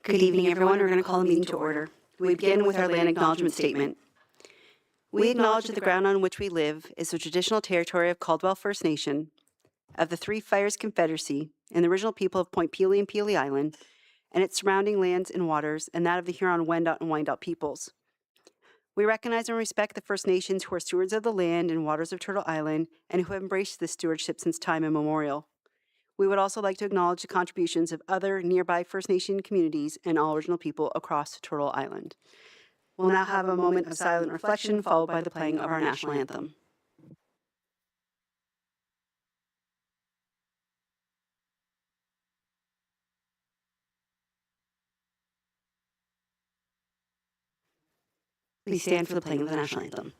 Good evening, everyone. We're going to call the meeting to order. We begin with our land acknowledgement statement. We acknowledge that the ground on which we live is the traditional territory of Caldwell First Nation, of the Three Fires Confederacy, and the original people of Point Pelee and Pelee Island, and its surrounding lands and waters, and that of the Huron, Wendat, and Wyandot peoples. We recognize and respect the First Nations who are stewards of the land and waters of Turtle Island and who have embraced this stewardship since time immemorial. We would also like to acknowledge the contributions of other nearby First Nation communities and all original people across Turtle Island. We'll now have a moment of silent reflection, followed by the playing of our national anthem. Please stand for the playing of the national anthem.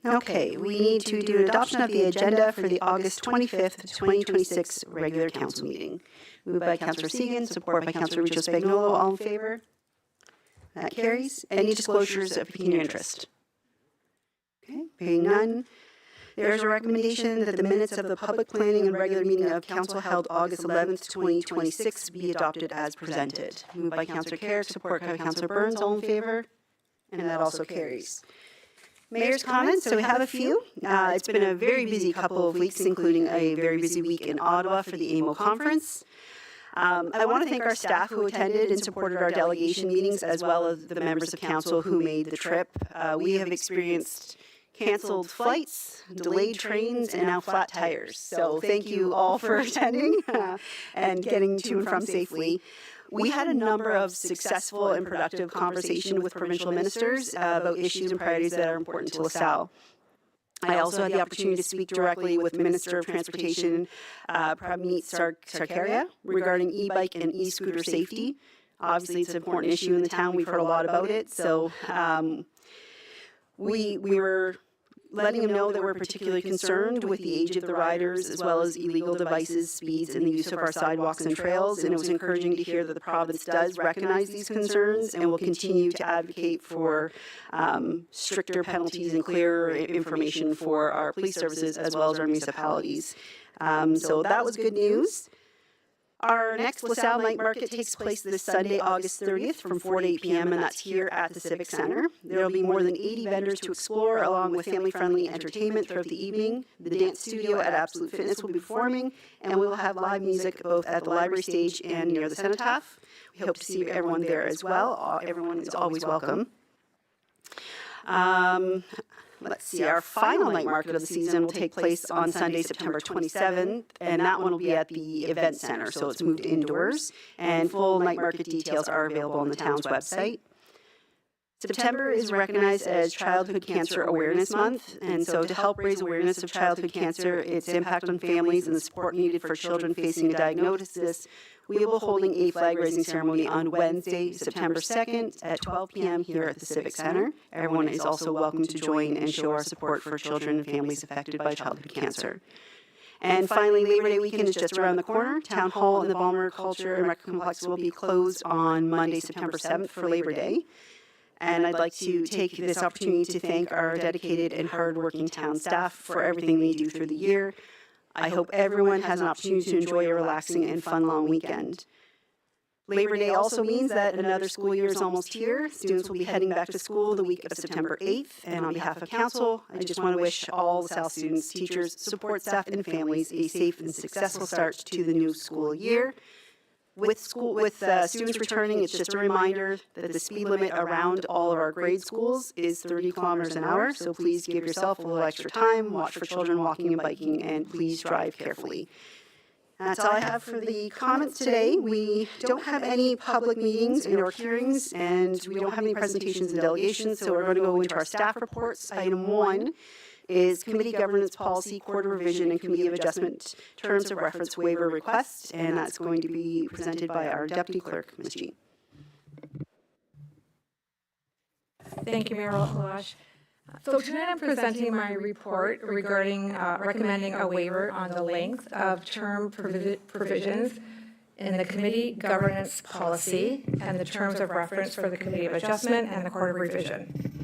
Okay, we need to do an adoption of the agenda for the August 25th, 2026 regular council meeting. Moved by Councillor Segan, support by Councillor Richo Spagnolo. All in favor? That carries. Any disclosures of pecuniary interest? Okay, being none. There is a recommendation that the minutes of the public planning and regular meeting of council held August 11th, 2026 be adopted as presented. Moved by Councillor Carrick, support by Councillor Burns. All in favor? And that also carries. Mayor's comments, so we have a few. It's been a very busy couple of weeks, including a very busy week in Ottawa for the AMO conference. I want to thank our staff who attended and supported our delegation meetings, as well as the members of council who made the trip. We have experienced canceled flights, delayed trains, and now flat tires. So thank you all for attending and getting to and from safely. We had a number of successful and productive conversations with provincial ministers about issues and priorities that are important to LaSalle. I also had the opportunity to speak directly with Minister of Transportation, Pramit Sarkaria, regarding e-bike and e-scooter safety. Obviously, it's an important issue in the town. We've heard a lot about it. So we were letting him know that we're particularly concerned with the age of the riders, as well as illegal devices, speeds, and the use of our sidewalks and trails. And it was encouraging to hear that the province does recognize these concerns and will continue to advocate for stricter penalties and clearer information for our police services, as well as our municipalities. So that was good news. Our next LaSalle Night Market takes place this Sunday, August 30th from 4 to 8 p.m., and that's here at the Civic Center. There will be more than 80 vendors to explore, along with family-friendly entertainment throughout the evening. The dance studio at Absolute Fitness will be performing, and we will have live music both at the library stage and near the cenotaph. We hope to see everyone there as well. Everyone is always welcome. Let's see, our final night market of the season will take place on Sunday, September 27th, and that one will be at the Event Center, so it's moved indoors, and full night market details are available on the town's website. September is recognized as Childhood Cancer Awareness Month, and so to help raise awareness of childhood cancer, its impact on families, and the support needed for children facing a diagnosis, we will be holding a flag-raising ceremony on Wednesday, September 2nd at 12 p.m. here at the Civic Center. Everyone is also welcome to join and show our support for children and families affected by childhood cancer. And finally, Labor Day weekend is just around the corner. Town Hall and the Balmer Culture and Rec Complex will be closed on Monday, September 7th for Labor Day. And I'd like to take this opportunity to thank our dedicated and hardworking town staff for everything they do through the year. I hope everyone has an opportunity to enjoy a relaxing and fun long weekend. Labor Day also means that another school year is almost here. Students will be heading back to school the week of September 8th. And on behalf of Council, I just want to wish all the South students, teachers, support staff, and families a safe and successful start to the new school year. With students returning, it's just a reminder that the speed limit around all of our grade schools is 30 kilometers an hour. So please give yourself a little extra time, watch for children walking and biking, and please drive carefully. That's all I have for the comments today. We don't have any public meetings or hearings, and we don't have any presentations and delegations, so we're going to go into our staff reports. Item 1 is Committee Governance Policy, Quarter Revision, and Committee of Adjustment Terms of Reference Waiver Request, and that's going to be presented by our Deputy Clerk, Ms. G. Thank you, Mayor Lash. So tonight I'm presenting my report regarding recommending a waiver on the length of term provisions in the Committee Governance Policy and the Terms of Reference for the Committee of Adjustment and the Quarter Revision.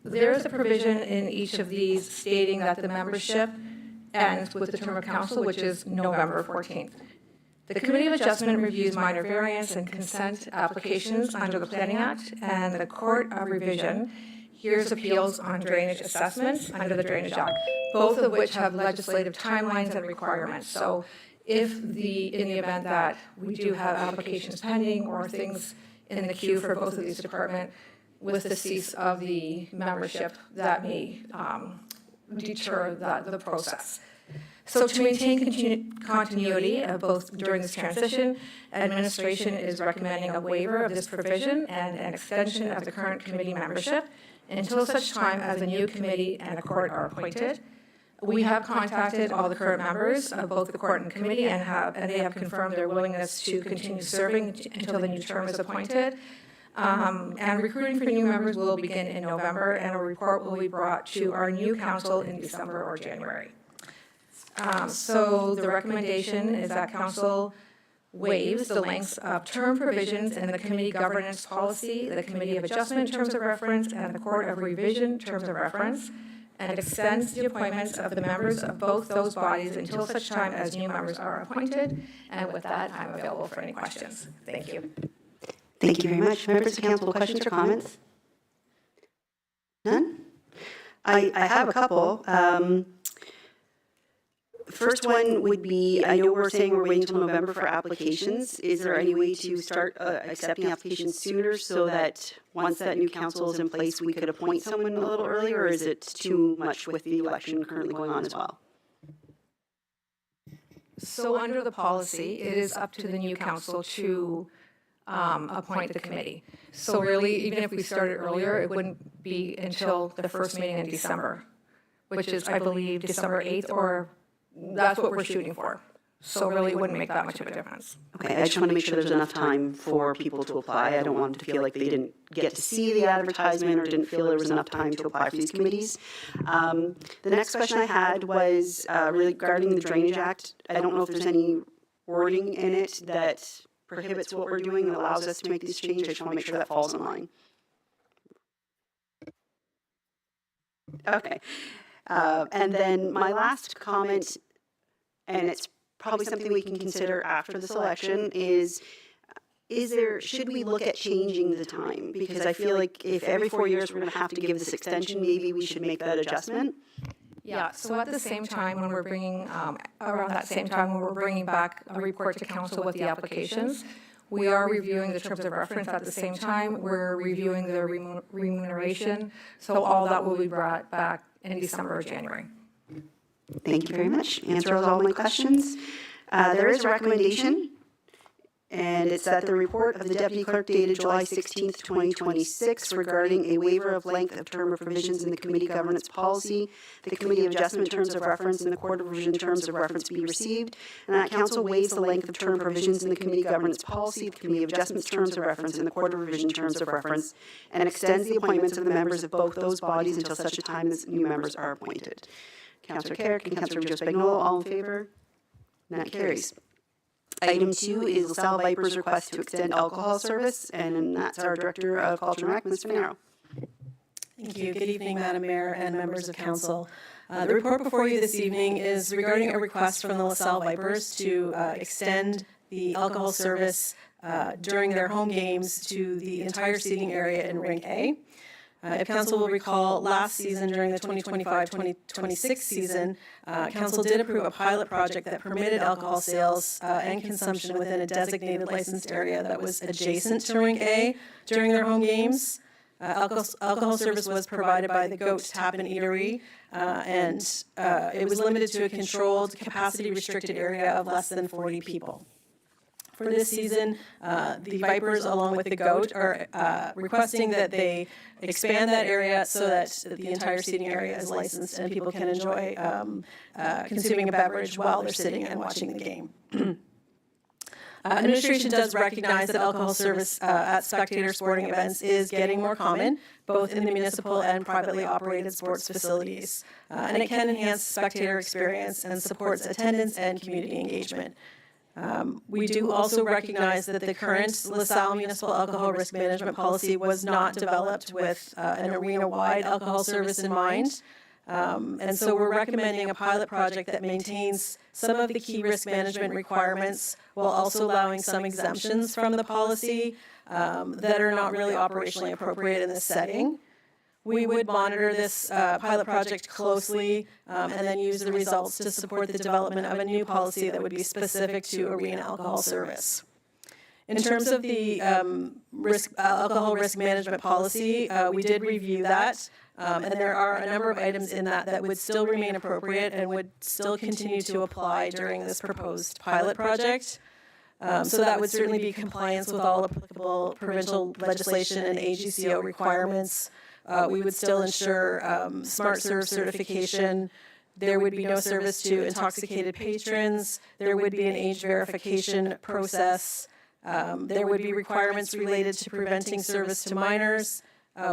There is a provision in each of these stating that the membership ends with the term of council, which is November 14th. The Committee of Adjustment reviews minor variance and consent applications under the Planning Act, and the Court of Revision hears appeals on drainage assessments under the Drainage Act, both of which have legislative timelines and requirements. So if in the event that we do have applications pending or things in the queue for both of these departments, with the cease of the membership, that may deter the process. So to maintain continuity of both during this transition, administration is recommending a waiver of this provision and an extension of the current committee membership until such time as a new committee and a court are appointed. We have contacted all the current members of both the court and committee, and they have confirmed their willingness to continue serving until the new term is appointed. And recruiting for new members will begin in November, and a report will be brought to our new council in December or January. So the recommendation is that council waives the lengths of term provisions in the Committee Governance Policy, the Committee of Adjustment Terms of Reference, and the Court of Revision Terms of Reference, and extends the appointments of the members of both those bodies until such time as new members are appointed. And with that, I'm available for any questions. Thank you. Thank you very much. Members of council, questions or comments? None? I have a couple. First one would be, I know we're saying we're waiting until November for applications. Is there any way to start accepting applications sooner so that once that new council is in place, we could appoint someone a little earlier, or is it too much with the election currently going on as well? So under the policy, it is up to the new council to appoint the committee. So really, even if we started earlier, it wouldn't be until the first meeting in December, which is, I believe, December 8th, or that's what we're shooting for. So really, it wouldn't make that much of a difference. Okay, I just want to make sure there's enough time for people to apply. I don't want them to feel like they didn't get to see the advertisement or didn't feel there was enough time to apply for these committees. The next question I had was really regarding the Drainage Act. I don't know if there's any wording in it that prohibits what we're doing and allows us to make these changes. I just want to make sure that falls in line. Okay. And then my last comment, and it's probably something we can consider after this election, should we look at changing the time? Because I feel like if every 4 years we're going to have to give this extension, maybe we should make that adjustment. Yeah, so at the same time, when we're bringing, around that same time, when we're bringing back a report to council with the applications, we are reviewing the terms of reference at the same time. We're reviewing the remuneration. So all that will be brought back in December or January. Thank you very much. Answers all my questions. There is a recommendation, and it's that the report of the Deputy Clerk dated July 16th, 2026 regarding a waiver of length of term of provisions in the Committee Governance Policy, the Committee of Adjustment Terms of Reference, and the Court of Revision Terms of Reference be received, and that Council waives the length of term provisions in the Committee Governance Policy, the Committee of Adjustment Terms of Reference, and the Court of Revision Terms of Reference, and extends the appointments of the members of both those bodies until such a time as new members are appointed. Councillor Carrick and Councillor Joe Spagnuolo, all in favor? And that carries. Item 2 is LaSalle Vipers' request to extend alcohol service, and that's our Director of Culture and Rec, Ms. Finero. Thank you. Good evening, Madam Mayor and members of council. The report before you this evening is regarding a request from the LaSalle Vipers to extend the alcohol service during their home games to the entire seating area in Rink A. If council will recall, last season during the 2025-2026 season, council did approve a pilot project that permitted alcohol sales and consumption within a designated licensed area that was adjacent to Rink A during their home games. Alcohol service was provided by the Goat Tap and Eatery, and it was limited to a controlled, capacity-restricted area of less than 40 people. For this season, the Vipers, along with the Goat, are requesting that they expand that area so that the entire seating area is licensed and people can enjoy consuming a beverage while they're sitting and watching the game. Administration does recognize that alcohol service at spectator sporting events is getting more common, both in the municipal and privately operated sports facilities, and it can enhance spectator experience and supports attendance and community engagement. We do also recognize that the current LaSalle Municipal Alcohol Risk Management Policy was not developed with an arena-wide alcohol service in mind. And so we're recommending a pilot project that maintains some of the key risk management requirements while also allowing some exemptions from the policy that are not really operationally appropriate in this setting. We would monitor this pilot project closely and then use the results to support the development of a new policy that would be specific to arena alcohol service. In terms of the alcohol risk management policy, we did review that, and there are a number of items in that would still remain appropriate and would still continue to apply during this proposed pilot project. So that would certainly be compliance with all applicable provincial legislation and AGCO requirements. We would still ensure Smart Serve certification. There would be no service to intoxicated patrons. There would be an age verification process. There would be requirements related to preventing service to minors.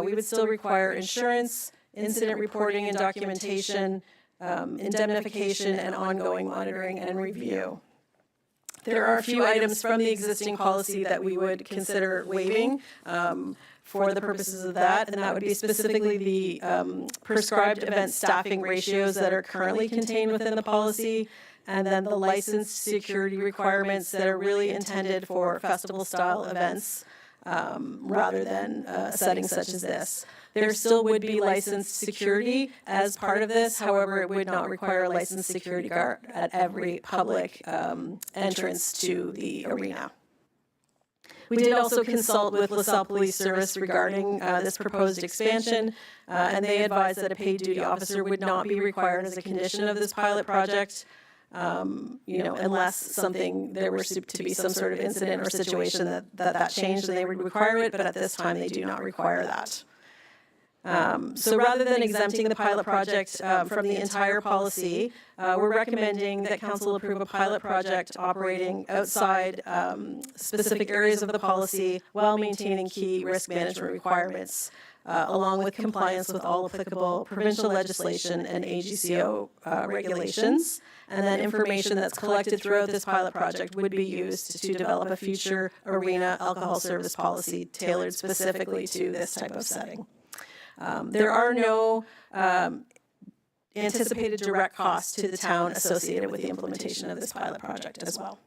We would still require insurance, incident reporting and documentation, indemnification, and ongoing monitoring and review. There are a few items from the existing policy that we would consider waiving for the purposes of that, and that would be specifically the prescribed event staffing ratios that are currently contained within the policy, and then the licensed security requirements that are really intended for festival-style events rather than a setting such as this. There still would be licensed security as part of this. However, it would not require a licensed security guard at every public entrance to the arena. We did also consult with LaSalle Police Service regarding this proposed expansion, and they advised that a paid duty officer would not be required as a condition of this pilot project, unless there were to be some sort of incident or situation that changed, and they would require it, but at this time they do not require that. So rather than exempting the pilot project from the entire policy, we're recommending that council approve a pilot project operating outside specific areas of the policy while maintaining key risk management requirements, along with compliance with all applicable provincial legislation and AGCO regulations. And then information that's collected throughout this pilot project would be used to develop a future arena alcohol service policy tailored specifically to this type of setting. There are no anticipated direct costs to the town associated with the implementation of this pilot project as well.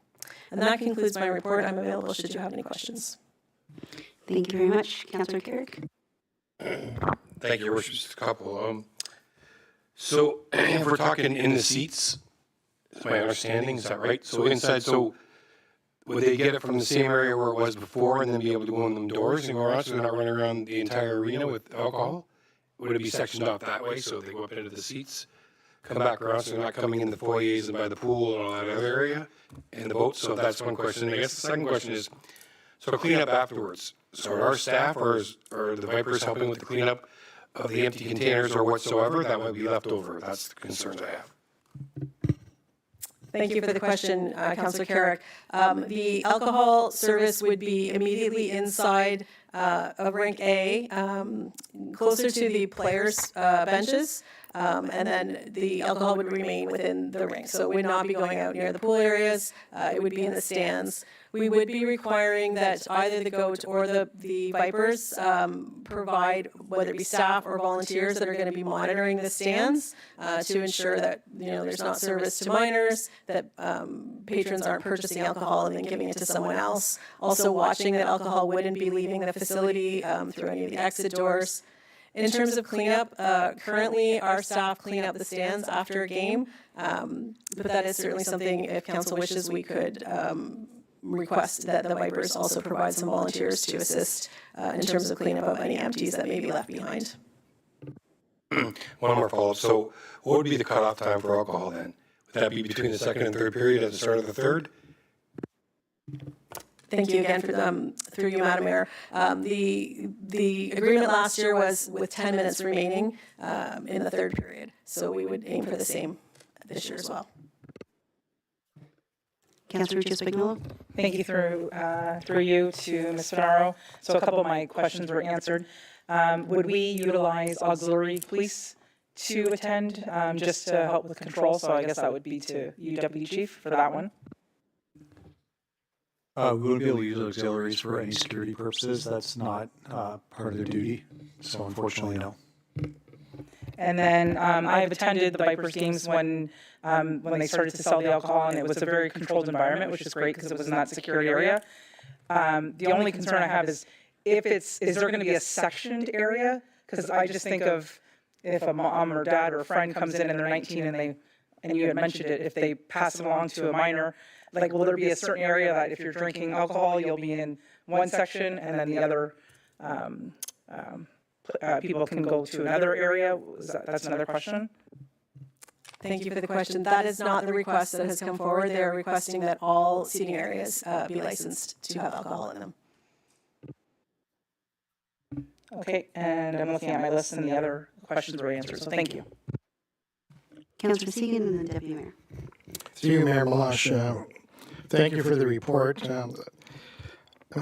And that concludes my report. I'm available should you have any questions. Thank you very much. Councillor Carrick. Thank you, Your Worship. Just a couple. So if we're talking in the seats, is my understanding, is that right? So inside, so would they get it from the same area where it was before and then be able to go in them doors and go around so they're not running around the entire arena with alcohol? Would it be sectioned off that way so they go up into the seats, come back around so they're not coming in the foyers and by the pool and all that other area and the boats? So that's one question. I guess the second question is, so clean up afterwards. So are our staff or the Vipers helping with the cleanup of the empty containers or whatsoever that might be left over? That's the concerns I have. Thank you for the question, Councillor Carrick. The alcohol service would be immediately inside of Rink A, closer to the players' benches. and then the alcohol would remain within the rink. So it would not be going out near the pool areas. It would be in the stands. We would be requiring that either the GOAT or the Vipers provide, whether it be staff or volunteers that are going to be monitoring the stands to ensure that, there's not service to minors, that patrons aren't purchasing alcohol and then giving it to someone else. Also watching that alcohol wouldn't be leaving the facility through any of the exit doors. In terms of cleanup, currently our staff clean up the stands after a game, but that is certainly something, if council wishes, we could request that the Vipers also provide some volunteers to assist in terms of cleanup of any empties that may be left behind. One more follow-up. So what would be the cutoff time for alcohol then? Would that be between the second and third period at the start of the third? Thank you again for through you, Madam Mayor. The agreement last year was with 10 minutes remaining in the third period, so we would aim for the same this year as well. Councilor Spagnolo? Thank you through you to Ms. Finaro. So a couple of my questions were answered. Would we utilize auxiliary police to attend just to help with control? So I guess that would be to you, Deputy Chief, for that one. We wouldn't be able to use auxiliaries for any security purposes. That's not part of their duty. So unfortunately, no. And then I have attended the Vipers games when they started to sell the alcohol, and it was a very controlled environment, which is great because it was in that secure area. The only concern I have is is there going to be a sectioned area? Because I just think of if a mom or dad or a friend comes in and they're 19 and you had mentioned it, if they pass it along to a minor, like will there be a certain area that if you're drinking alcohol, you'll be in one section and then the other people can go to another area? That's another question. Thank you for the question. That is not the request that has come forward. They are requesting that all seating areas be licensed to have alcohol in them. Okay, and I'm looking at my list and the other questions were answered, so thank you. Councilor Segan and then Deputy Mayor. Through you, Mayor Malash, thank you for the report. I'm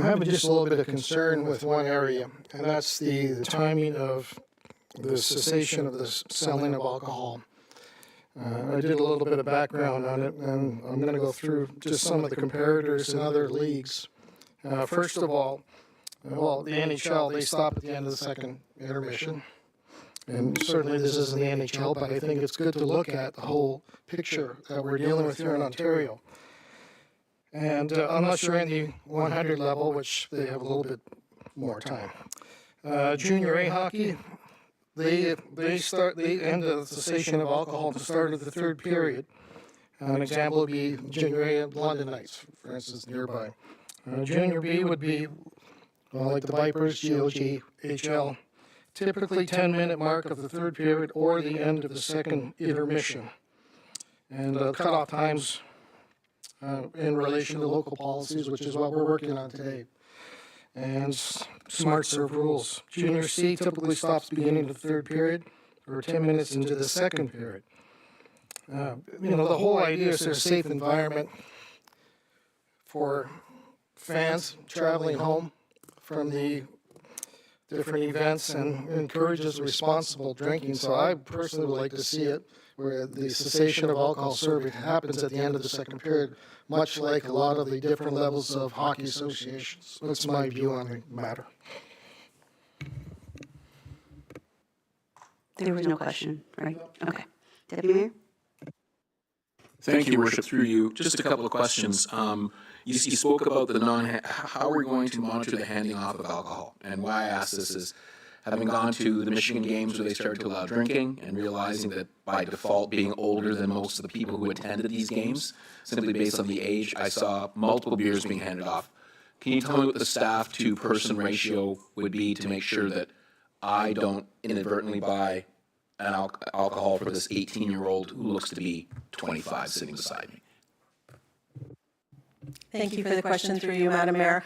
having just a little bit of concern with one area, and that's the timing of the cessation of the selling of alcohol. I did a little bit of background on it, and I'm going to go through just some of the comparators in other leagues. First of all, the NHL, they stop at the end of the second intermission. And certainly this isn't the NHL, but I think it's good to look at the whole picture that we're dealing with here in Ontario. And I'm not sure in the 100 level, which they have a little bit more time. Junior A hockey, they end the cessation of alcohol at the start of the third period. An example would be Junior A London Knights, for instance, nearby. Junior B would be like the Vipers, GOG, HL. Typically 10-minute mark of the third period or the end of the second intermission. And cutoff times in relation to local policies, which is what we're working on today. And smart serve rules. Junior C typically stops beginning of the third period or 10 minutes into the second period. The whole idea is there's a safe environment for fans traveling home from the different events and encourages responsible drinking. So I personally would like to see it where the cessation of alcohol serving happens at the end of the second period, much like a lot of the different levels of hockey associations. That's my view on the matter. There was no question, right? Okay. Deputy Mayor? Thank you, Your Worship. Through you, just a couple of questions. You spoke about how we're going to monitor the handing off of alcohol. And why I ask this is, having gone to the Michigan games where they started to allow drinking and realizing that by default being older than most of the people who attended these games, simply based on the age, I saw multiple beers being handed off. Can you tell me what the staff to person ratio would be to make sure that I don't inadvertently buy an alcohol for this 18-year-old who looks to be 25 sitting beside me? Thank you for the question through you, Madam Mayor.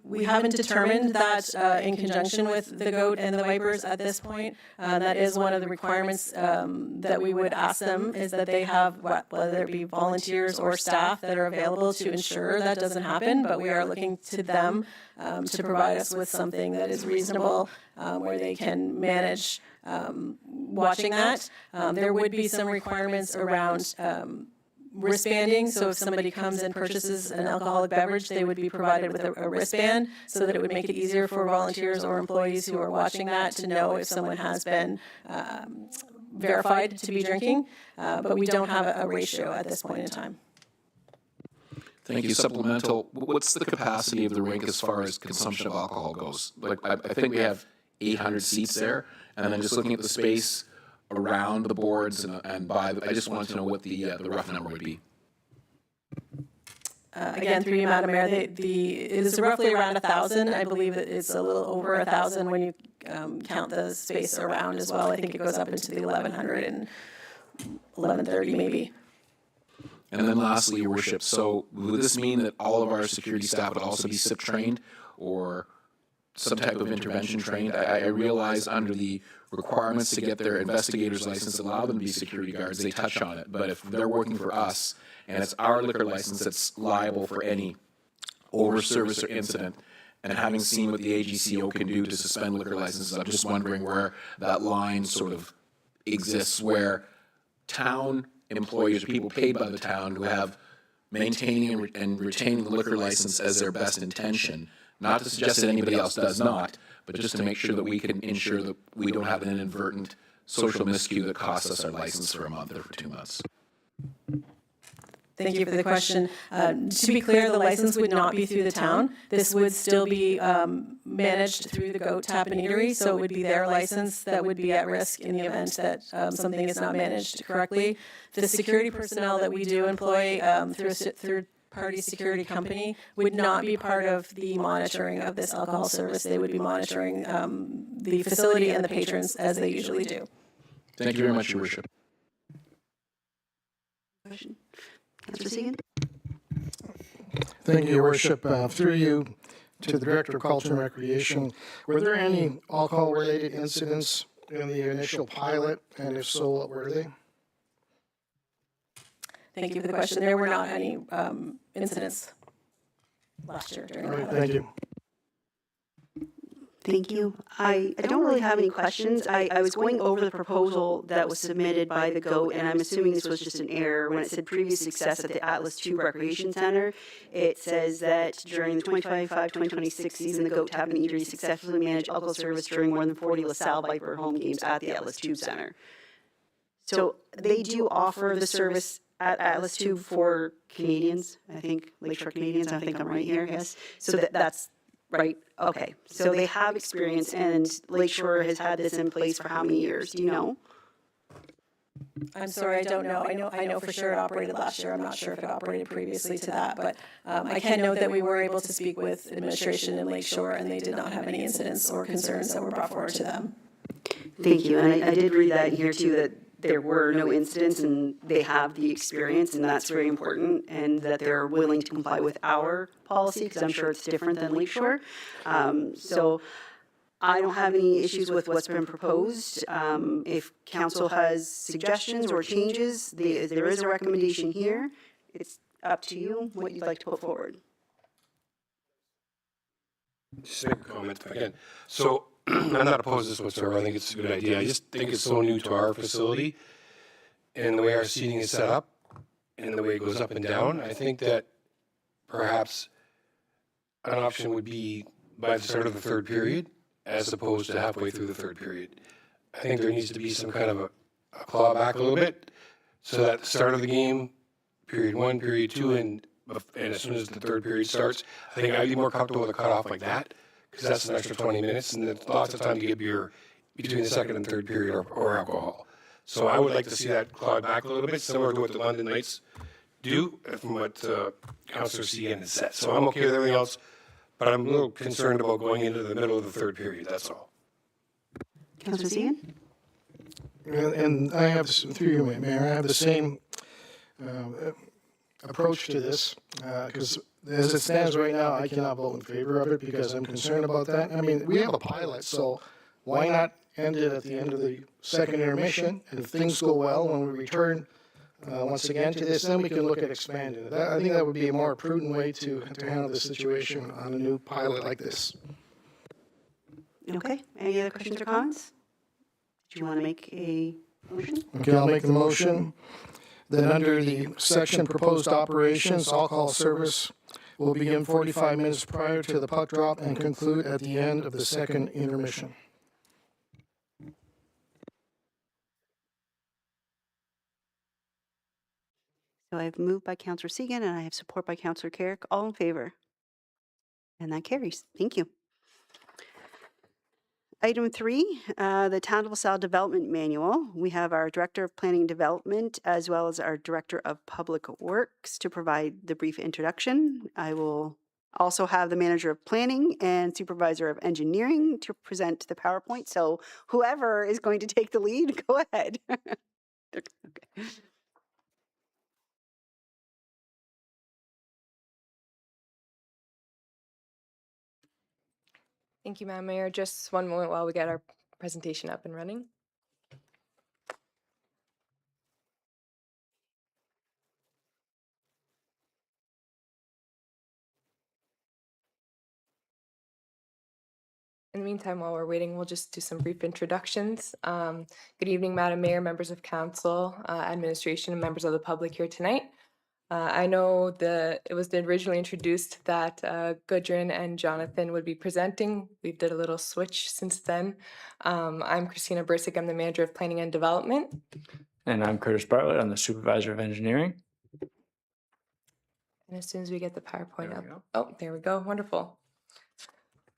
We haven't determined that in conjunction with the GOAT and the Vipers at this point. That is one of the requirements that we would ask them is that they have, whether it be volunteers or staff that are available to ensure that doesn't happen, but we are looking to them to provide us with something that is reasonable where they can manage watching that. There would be some requirements around wristbanding, so if somebody comes and purchases an alcoholic beverage, they would be provided with a wristband so that it would make it easier for volunteers or employees who are watching that to know if someone has been verified to be drinking, but we don't have a ratio at this point in time. Thank you. Supplemental, what's the capacity of the rink as far as consumption of alcohol goes? Like, I think we have 800 seats there, and then just looking at the space around the boards and by, I just wanted to know what the rough number would be. Again, through you, Madam Mayor, it is roughly around 1,000. I believe that it's a little over 1,000 when you count the space around as well. I think it goes up into the 1,100 and 1,130 maybe. And then lastly, Your Worship, so would this mean that all of our security staff would also be SIP trained or some type of intervention trained? I realize under the requirements to get their investigator's license, allow them to be security guards, they touch on it. But if they're working for us and it's our liquor license that's liable for any over-service or incident, and having seen what the AGCO can do to suspend liquor licenses, I'm just wondering where that line sort of exists, where town employees or people paid by the town who have maintaining and retaining the liquor license as their best intention, not to suggest that anybody else does not, but just to make sure that we can ensure that we don't have an inadvertent social miscue that costs us our license for a month or for 2 months. Thank you for the question. To be clear, the license would not be through the town. This would still be managed through the Goat Tap and Eatery, so it would be their license that would be at risk in the event that something is not managed correctly. The security personnel that we do employ through a third-party security company would not be part of the monitoring of this alcohol service. They would be monitoring the facility and the patrons as they usually do. Thank you very much, Your Worship. Question? Councillor Segan? Thank you, Your Worship. Through you to the Director of Culture and Recreation, were there any alcohol-related incidents in the initial pilot, and if so, what were they? Thank you for the question. There were not any incidents last year during the All right, pilot. thank you. Thank you. I don't really have any questions. I was going over the proposal that was submitted by the GOAT, and I'm assuming this was just an error. When it said previous success at the Atlas II Recreation Center, it says that during the 2025-2026 season, the GOAT Tap and Eatery successfully managed alcohol service during more than 40 LaSalle Viper home games at the Atlas II Center. So they do offer the service at Atlas II for Canadians, I think, Lakeshore Canadians, I think I'm right here, yes? So that's right, okay. So they have experience, and Lakeshore has had this in place for how many years, do you know? I'm sorry, I don't know. I know for sure it operated last year. I'm not sure if it operated previously to that, but I can note that we were able to speak with administration in Lakeshore, and they did not have any incidents or concerns that were brought forward to them. Thank you, and I did read that here too, that there were no incidents and they have the experience, and that's very important, and that they're willing to comply with our policy, because I'm sure it's different than Lakeshore. So I don't have any issues with what's been proposed. If council has suggestions or changes, there is a recommendation here. It's up to you what you'd like to put forward. Just make a comment again. So I'm not opposed to this whatsoever. I think it's a good idea. I just think it's so new to our facility and the way our seating is set up and the way it goes up and down. I think that perhaps an option would be by the start of the third period as opposed to halfway through the third period. I think there needs to be some kind of a claw back a little bit so that at the start of the game, period 1, period 2, and as soon as the third period starts, I think I'd be more comfortable with a cutoff like that, because that's an extra 20 minutes, and there's lots of time to get beer between the second and third period or alcohol. So I would like to see that clawed back a little bit, similar to what the London Knights do, from what Councillor Segan has said. So I'm okay with everything else, but I'm a little concerned about going into the middle of the third period, that's all. Councillor Segan? And I have, through you, Mayor, I have the same approach to this, because as it stands right now, I cannot vote in favor of it because I'm concerned about that. I mean, we have a pilot, so why not end it at the end of the second intermission? And if things go well, when we return once again to this, then we can look at expanding it. I think that would be a more prudent way to handle the situation on a new pilot like this. Okay, any other questions or comments? Do you want to make a motion? Okay, I'll make the motion that under the section proposed operations, alcohol service will begin 45 minutes prior to the puck drop and conclude at the end of the second intermission. So I have moved by Counselor Segan and I have support by Counselor Carrick. All in favor? And that carries. Thank you. Item 3, the Town of LaSalle Development Manual. We have our Director of Planning and Development as well as our Director of Public Works to provide the brief introduction. I will also have the Manager of Planning and Supervisor of Engineering to present the PowerPoint. So whoever is going to take the lead, go ahead. Okay. Thank you, Madam Mayor. Just one moment while we get our presentation up and running. In the meantime, while we're waiting, we'll just do some brief introductions. Good evening, Madam Mayor, members of council, administration, and members of the public here tonight. I know it was originally introduced that Gudrun and Jonathan would be presenting. We did a little switch since then. I'm Christina Bursick. I'm the Manager of Planning and Development. And I'm Curtis Bartlett. I'm the Supervisor of Engineering. And as soon as we get the PowerPoint There up. we go. Oh, there we go. Wonderful.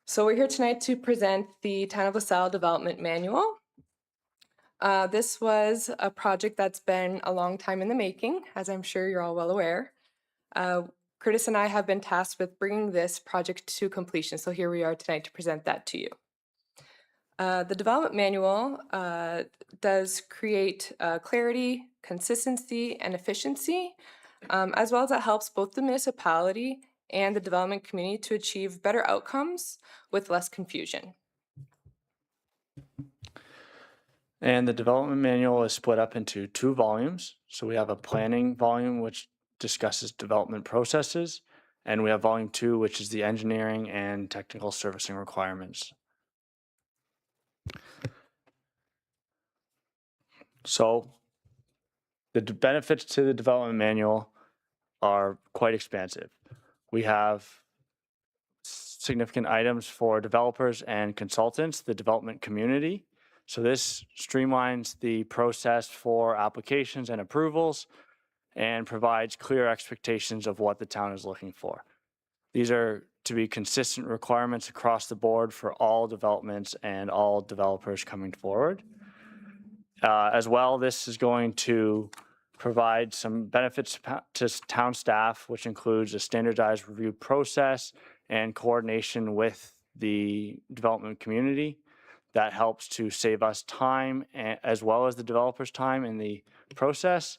So we're here tonight to present the Town of LaSalle Development Manual. This was a project that's been a long time in the making, as I'm sure you're all well aware. Curtis and I have been tasked with bringing this project to completion, so here we are tonight to present that to you. The development manual does create clarity, consistency, and efficiency, as well as it helps both the municipality and the development community to achieve better outcomes with less confusion. And the development manual is split up into 2 volumes. So we have a planning volume, which discusses development processes, and we have volume 2, which is the engineering and technical servicing requirements. So the benefits to the development manual are quite expansive. We have significant items for developers and consultants, the development community. So this streamlines the process for applications and approvals and provides clear expectations of what the town is looking for. These are to be consistent requirements across the board for all developments and all developers coming forward. As well, this is going to provide some benefits to town staff, which includes a standardized review process and coordination with the development community. That helps to save us time as well as the developer's time in the process.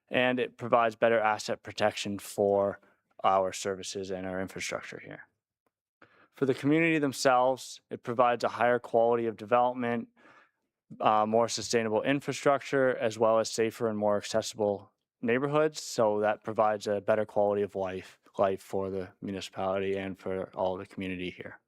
And it provides better asset protection for our services and our infrastructure here. For the community themselves, it provides a higher quality of development, more sustainable infrastructure, as well as safer and more accessible neighborhoods. So that provides a better quality of life for the municipality and for all the community here.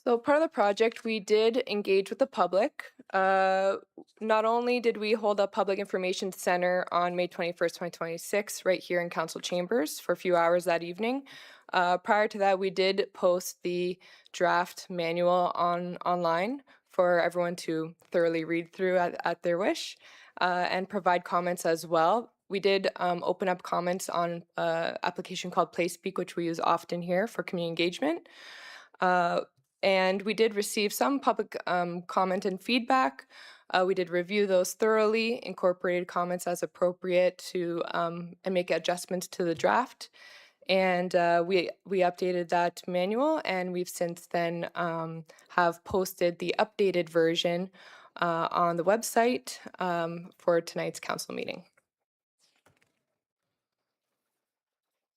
So part of the project, we did engage with the public. Not only did we hold a public information center on May 21st, 2026, right here in council chambers for a few hours that evening. Prior to that, we did post the draft manual online for everyone to thoroughly read through at their wish and provide comments as well. We did open up comments on an application called PlaySpeak, which we use often here for community engagement. And we did receive some public comment and feedback. We did review those thoroughly, incorporated comments as appropriate to and make adjustments to the draft. And we updated that manual, and we've since then have posted the updated version on the website for tonight's council meeting.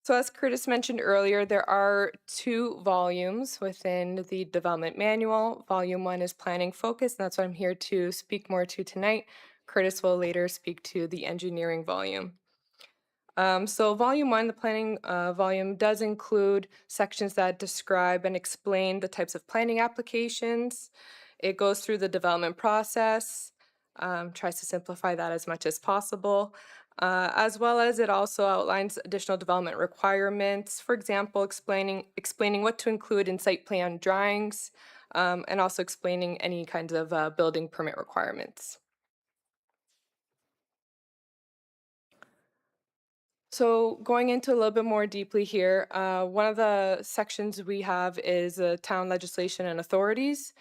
So as Curtis mentioned earlier, there are 2 volumes within the development manual. Volume 1 is planning focus, and that's what I'm here to speak more to tonight. Curtis will later speak to the engineering volume. So volume one, the planning volume, does include sections that describe and explain the types of planning applications. It goes through the development process, tries to simplify that as much as possible, as well as it also outlines additional development requirements. For example, explaining what to include in site plan drawings, and also explaining any kinds of building permit requirements. So going into a little bit more deeply here, one of the sections we have is town legislation and authorities.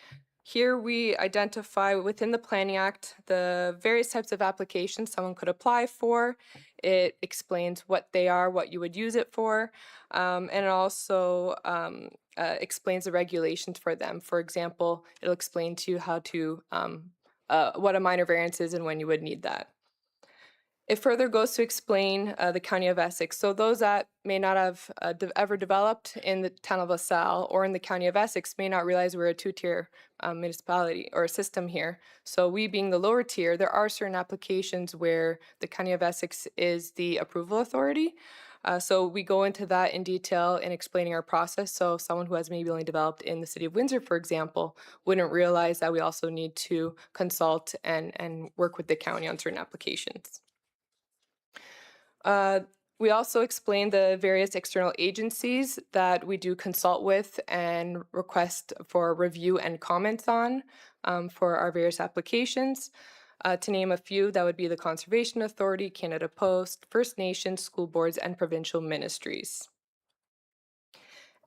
Here we identify within the Planning Act the various types of applications someone could apply for. It explains what they are, what you would use it for, and it also explains the regulations for them. For example, it'll explain to you how to what a minor variance is and when you would need that. It further goes to explain the County of Essex. So those that may not have ever developed in the town of LaSalle or in the County of Essex may not realize we're a two-tier municipality or a system here. So we being the lower tier, there are certain applications where the County of Essex is the approval authority. So we go into that in detail in explaining our process. So someone who has maybe only developed in the city of Windsor, for example, wouldn't realize that we also need to consult and work with the county on certain applications. We also explain the various external agencies that we do consult with and request for review and comments on for our various applications. To name a few, that would be the Conservation Authority, Canada Post, First Nations, school boards, and provincial ministries.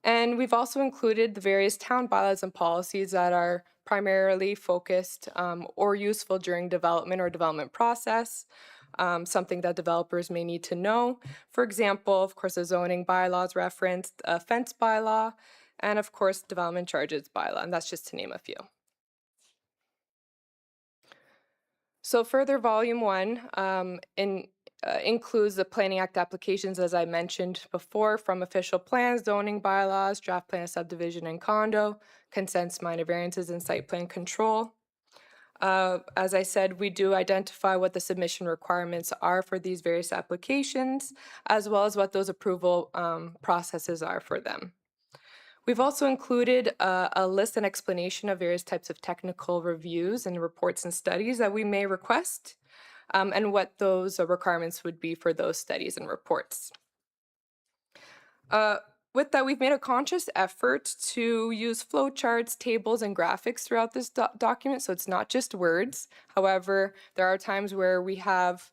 And we've also included the various town bylaws and policies that are primarily focused or useful during development or development process. Something that developers may need to know. For example, of course, the zoning bylaws referenced, a fence bylaw, and of course, development charges bylaw, and that's just to name a few. So further, volume one includes the Planning Act applications, as I mentioned before, from official plans, zoning bylaws, draft plan of subdivision and condo, consents, minor variances, and site plan control. As I said, we do identify what the submission requirements are for these various applications, as well as what those approval processes are for them. We've also included a list and explanation of various types of technical reviews and reports and studies that we may request, and what those requirements would be for those studies and reports. With that, we've made a conscious effort to use flowcharts, tables, and graphics throughout this document, so it's not just words. However, there are times where we have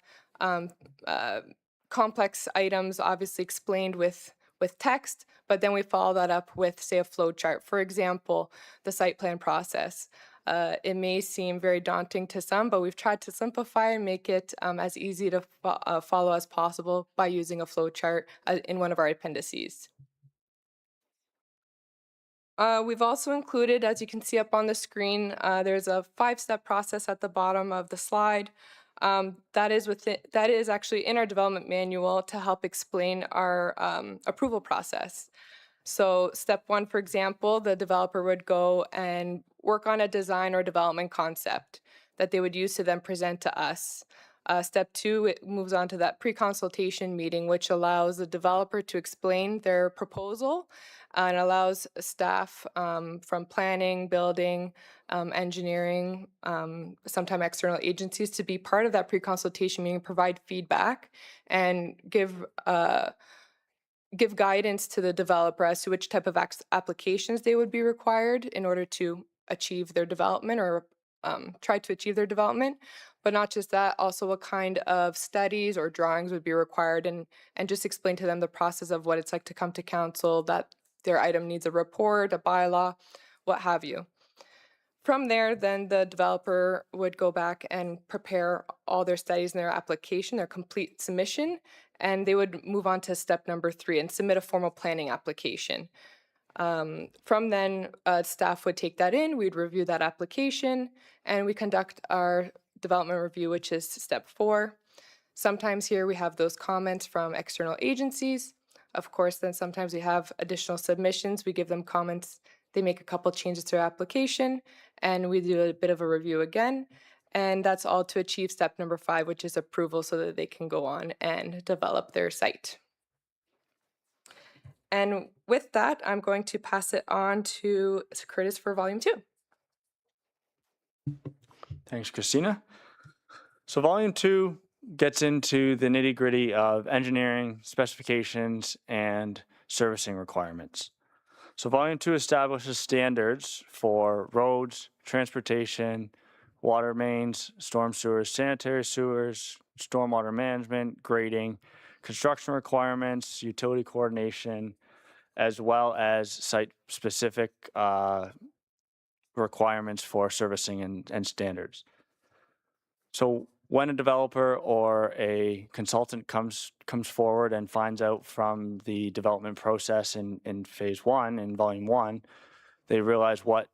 complex items obviously explained with text, but then we follow that up with, say, a flowchart. For example, the site plan process. It may seem very daunting to some, but we've tried to simplify and make it as easy to follow as possible by using a flowchart in one of our appendices. We've also included, as you can see up on the screen, there's a 5-step process at the bottom of the slide. That is actually in our development manual to help explain our approval process. So step 1, for example, the developer would go and work on a design or development concept that they would use to then present to us. Step 2, it moves on to that pre-consultation meeting, which allows the developer to explain their proposal and allows staff from planning, building, engineering, sometimes external agencies to be part of that pre-consultation meeting, provide feedback, and give guidance to the developer as to which type of applications they would be required in order to achieve their development or try to achieve their development. But not just that, also what kind of studies or drawings would be required, and just explain to them the process of what it's like to come to council, that their item needs a report, a bylaw, what have you. From there, then the developer would go back and prepare all their studies in their application, their complete submission, and they would move on to step number 3 and submit a formal planning application. From then, staff would take that in, we'd review that application, and we conduct our development review, which is step 4. Sometimes here we have those comments from external agencies. Of course, then sometimes we have additional submissions. We give them comments. They make a couple changes to our application, and we do a bit of a review again. And that's all to achieve step number 5, which is approval so that they can go on and develop their site. And with that, I'm going to pass it on to Curtis for volume 2. Thanks, Christina. So volume 2 gets into the nitty-gritty of engineering, specifications, and servicing requirements. So volume 2 establishes standards for roads, transportation, water mains, storm sewers, sanitary sewers, stormwater management, grading, construction requirements, utility coordination, as well as site-specific requirements for servicing and standards. So when a developer or a consultant comes forward and finds out from the development process in phase 1, in volume 1, they realize what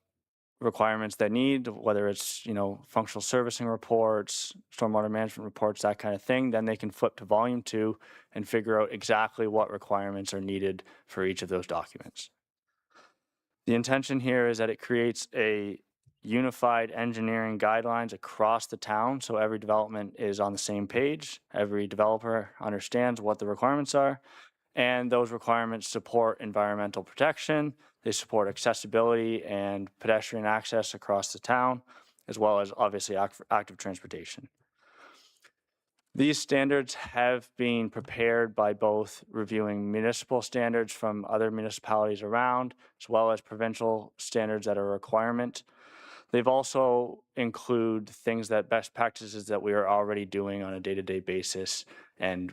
requirements they need, whether it's, functional servicing reports, stormwater management reports, that kind of thing, then they can flip to volume 2 and figure out exactly what requirements are needed for each of those documents. The intention here is that it creates a unified engineering guidelines across the town, so every development is on the same page, every developer understands what the requirements are, and those requirements support environmental protection, they support accessibility and pedestrian access across the town, as well as obviously active transportation. These standards have been prepared by both reviewing municipal standards from other municipalities around, as well as provincial standards that are a requirement. They've also include things that best practices that we are already doing on a day-to-day basis, and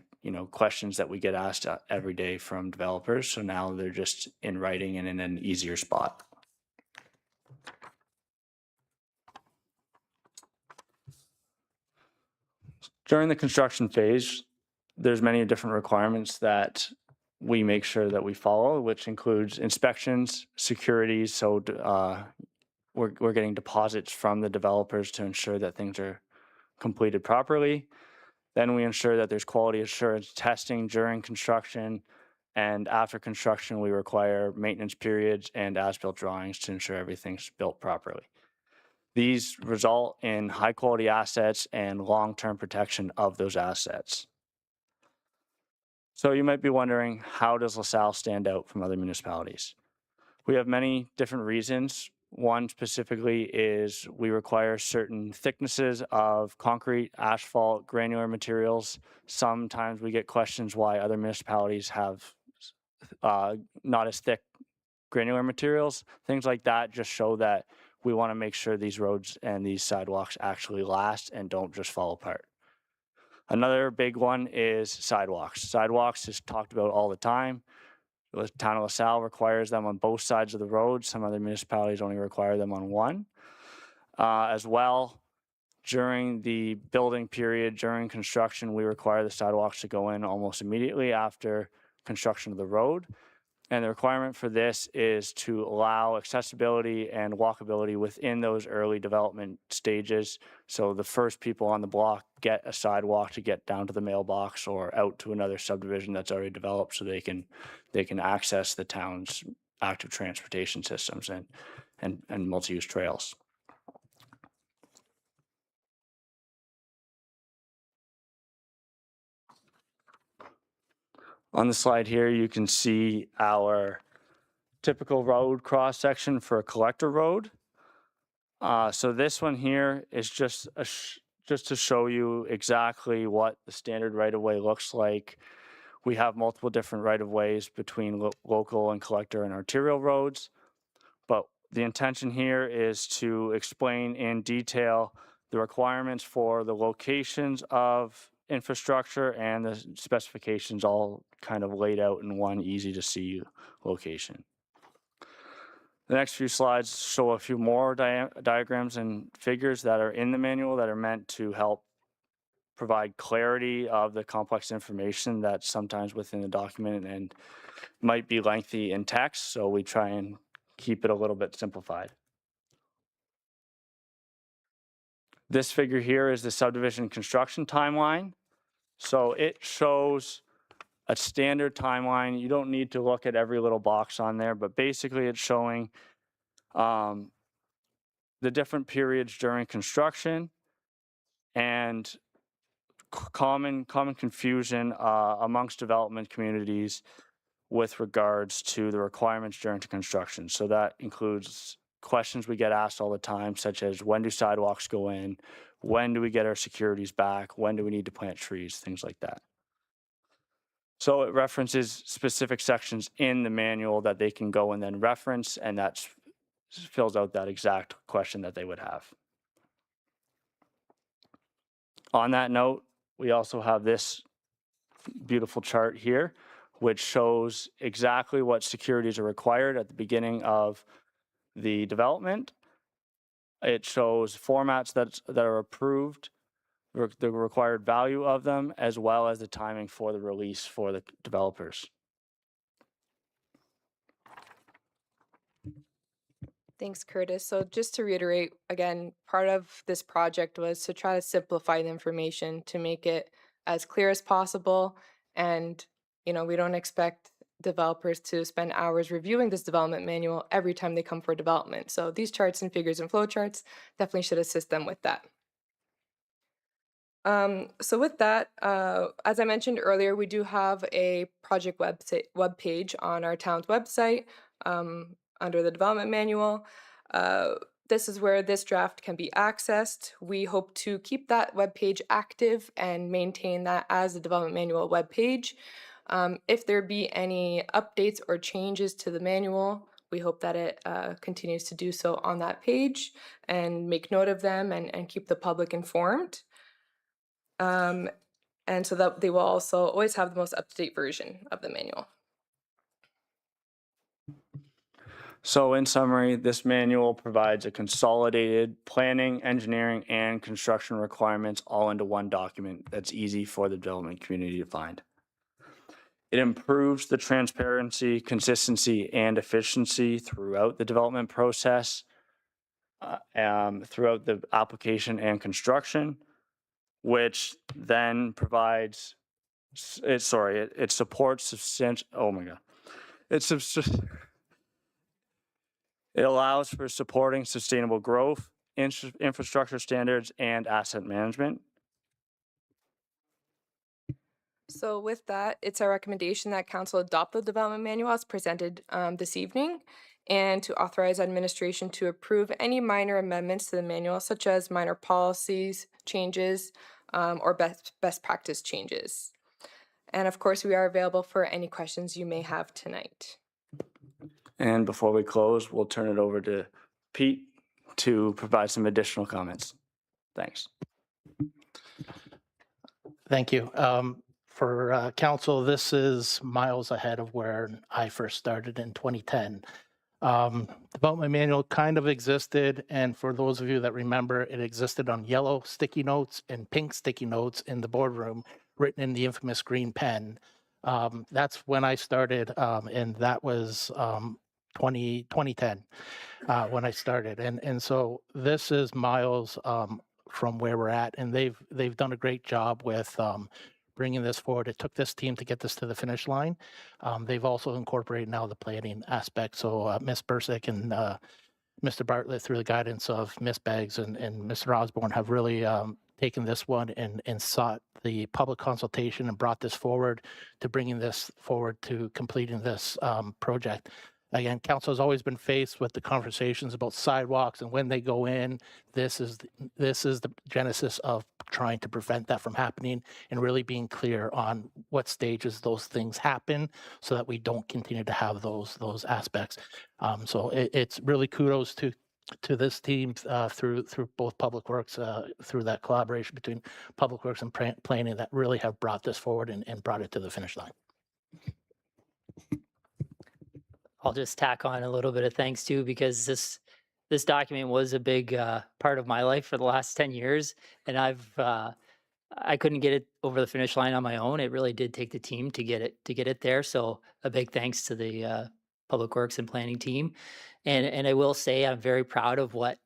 questions that we get asked every day from developers. So now they're just in writing and in an easier spot. During the construction phase, there's many different requirements that we make sure that we follow, which includes inspections, securities. So we're getting deposits from the developers to ensure that things are completed properly. Then we ensure that there's quality assurance testing during construction, and after construction we require maintenance periods and as-built drawings to ensure everything's built properly. These result in high quality assets and long-term protection of those assets. So you might be wondering, how does LaSalle stand out from other municipalities? We have many different reasons. One specifically is we require certain thicknesses of concrete, asphalt, granular materials. Sometimes we get questions why other municipalities have not as thick granular materials. Things like that just show that we want to make sure these roads and these sidewalks actually last and don't just fall apart. Another big one is sidewalks. Sidewalks is talked about all the time. The town of LaSalle requires them on both sides of the road. Some other municipalities only require them on one. As well, during the building period, during construction, we require the sidewalks to go in almost immediately after construction of the road. And the requirement for this is to allow accessibility and walkability within those early development stages. So the first people on the block get a sidewalk to get down to the mailbox or out to another subdivision that's already developed, so they can access the town's active transportation systems and multi-use trails. On the slide here, you can see our typical road cross section for a collector road. So this one here is just to show you exactly what the standard right-of-way looks like. We have multiple different right-of-ways between local and collector and arterial roads, but the intention here is to explain in detail the requirements for the locations of infrastructure and the specifications, all kind of laid out in one easy to see location. The next few slides show a few more diagrams and figures that are in the manual that are meant to help provide clarity of the complex information that's sometimes within the document and might be lengthy in text, so we try and keep it a little bit simplified. This figure here is the subdivision construction timeline. So it shows a standard timeline. You don't need to look at every little box on there, but basically it's showing the different periods during construction and common confusion amongst development communities with regards to the requirements during construction. So that includes questions we get asked all the time, such as when do sidewalks go in? When do we get our securities back? When do we need to plant trees? Things like that. So it references specific sections in the manual that they can go and then reference, and that fills out that exact question that they would have. On that note, we also have this beautiful chart here, which shows exactly what securities are required at the beginning of the development. It shows formats that are approved, the required value of them, as well as the timing for the release for the developers. Thanks, Curtis. So just to reiterate, again, part of this project was to try to simplify the information to make it as clear as possible. And, we don't expect developers to spend hours reviewing this development manual every time they come for development. So these charts and figures and flow charts definitely should assist them with that. So with that, as I mentioned earlier, we do have a project web page on our town's website under the development manual. This is where this draft can be accessed. We hope to keep that web page active and maintain that as a development manual web page. If there be any updates or changes to the manual, we hope that it continues to do so on that page and make note of them and keep the public informed. And so that they will also always have the most up-to-date version of the manual. So in summary, this manual provides a consolidated planning, engineering, and construction requirements all into one document that's easy for the development community to find. It improves the transparency, consistency, and efficiency throughout the development process, throughout the application and construction, which then provides, it supports substantial, it allows for supporting sustainable growth, infrastructure standards, and asset management. So with that, it's our recommendation that council adopt the development manual as presented this evening, and to authorize administration to approve any minor amendments to the manual, such as minor policies changes or best practice changes. And of course, we are available for any questions you may have tonight. And before we close, we'll turn it over to Pete to provide some additional comments. Thanks. Thank you. For council, this is miles ahead of where I first started in 2010. Development manual kind of existed, and for those of you that remember, it existed on yellow sticky notes and pink sticky notes in the boardroom, written in the infamous green pen. That's when I started, and that was 2010 when I started. And so this is miles from where we're at, and they've done a great job with bringing this forward. It took this team to get this to the finish line. They've also incorporated now the planning aspect. So Ms. Bursick and Mr. Bartlett, through the guidance of Ms. Beggs and Mr. Osborne, have really taken this one and sought the public consultation and brought this forward to bringing this forward to completing this project. Again, council has always been faced with the conversations about sidewalks and when they go in. This is the genesis of trying to prevent that from happening and really being clear on what stages those things happen so that we don't continue to have those aspects. So it's really kudos to this team through both Public Works, through that collaboration between Public Works and planning that really have brought this forward and brought it to the finish line. I'll just tack on a little bit of thanks too, because this document was a big part of my life for the last 10 years, and I couldn't get it over the finish line on my own. It really did take the team to get it there. So a big thanks to the Public Works and Planning team, and I will say I'm very proud of what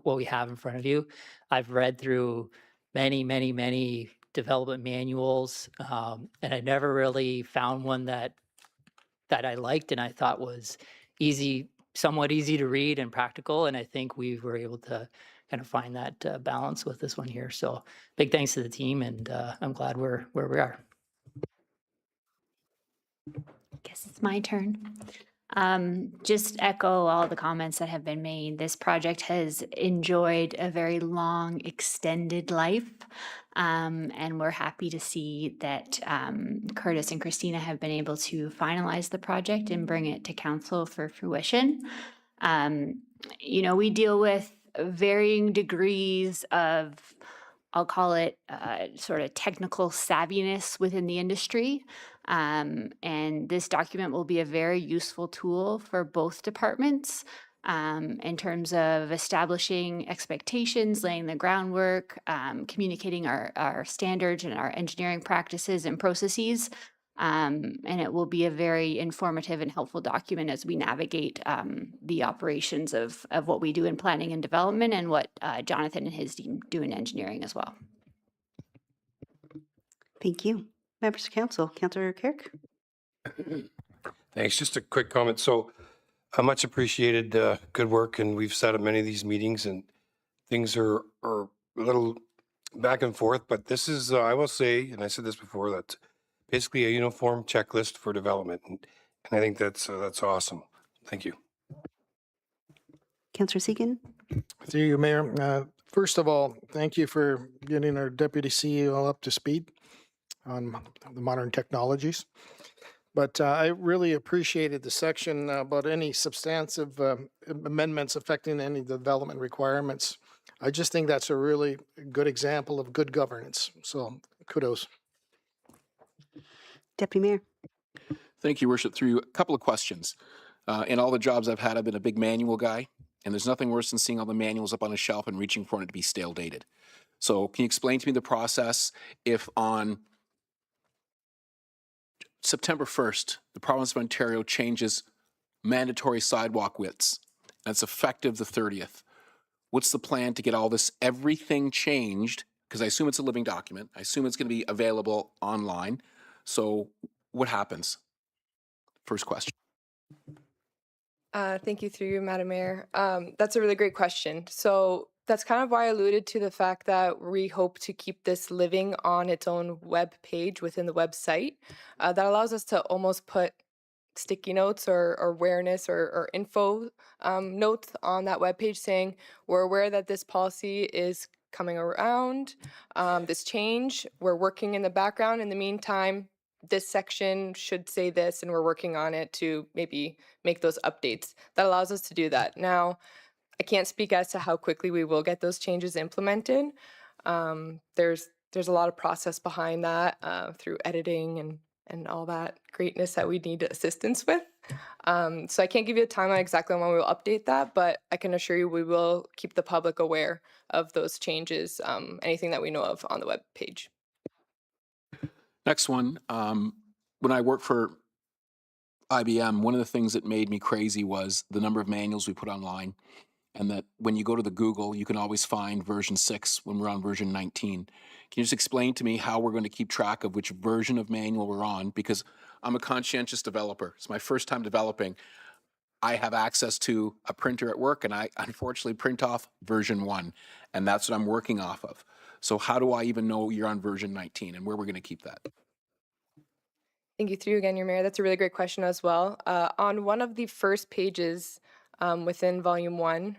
we have in front of you. I've read through many development manuals, and I never really found one that I liked and I thought was easy somewhat easy to read and practical. And I think we were able to kind of find that balance with this one here. So big thanks to the team, and I'm glad we're where we are. Guess it's my turn. Just echo all the comments that have been made. This project has enjoyed a very long, extended life. And we're happy to see that Curtis and Christina have been able to finalize the project and bring it to council for fruition. You know, we deal with varying degrees of, I'll call it sort of technical savviness within the industry. And this document will be a very useful tool for both departments in terms of establishing expectations, laying the groundwork, communicating our standards and our engineering practices and processes. And it will be a very informative and helpful document as we navigate the operations of what we do in planning and development and what Jonathan and his team do in engineering as well. Thank you. Members of council, Councillor Kirk. Thanks. Just a quick comment. So much appreciated good work, and we've sat at many of these meetings, and things are a little back and forth, but this is, I will say, and I said this before, that's basically a uniform checklist for development, and I think that's awesome. Thank you. Councillor Segan. Through you, Mayor. First of all, thank you for getting our Deputy CEO up to speed on the modern technologies. But I really appreciated the section about any substantive amendments affecting any development requirements. I just think that's a really good example of good governance. So kudos. Deputy Mayor. Thank you, Worship. Through you, a couple of questions. In all the jobs I've had, I've been a big manual guy, and there's nothing worse than seeing all the manuals up on a shelf and reaching for it to be stale dated. So can you explain to me the process if on September 1st, the province of Ontario changes mandatory sidewalk widths, and it's effective the 30th. What's the plan to get all this, everything changed? Because I assume it's a living document. I assume it's going to be available online. So what happens? First question. Thank you through you, Madam Mayor. That's a really great question. So that's kind of why I alluded to the fact that we hope to keep this living on its own web page within the website. That allows us to almost put sticky notes or awareness or info notes on that web page saying, we're aware that this policy is coming around, this change, we're working in the background. In the meantime, this section should say this, and we're working on it to maybe make those updates. That allows us to do that. Now, I can't speak as to how quickly we will get those changes implemented. There's a lot of process behind that through editing and all that greatness that we need assistance with. So I can't give you a timeline exactly on when we will update that, but I can assure you we will keep the public aware of those changes, anything that we know of on the web page. Next one, when I worked for IBM, one of the things that made me crazy was the number of manuals we put online, and that when you go to the Google, you can always find version 6 when we're on version 19. Can you just explain to me how we're going to keep track of which version of manual we're on? Because I'm a conscientious developer. It's my first time developing. I have access to a printer at work, and I unfortunately print off version 1, and that's what I'm working off of. So how do I even know you're on version 19 and where we're going to keep that? Thank you through again, your Mayor. That's a really great question as well. On one of the first pages within volume 1,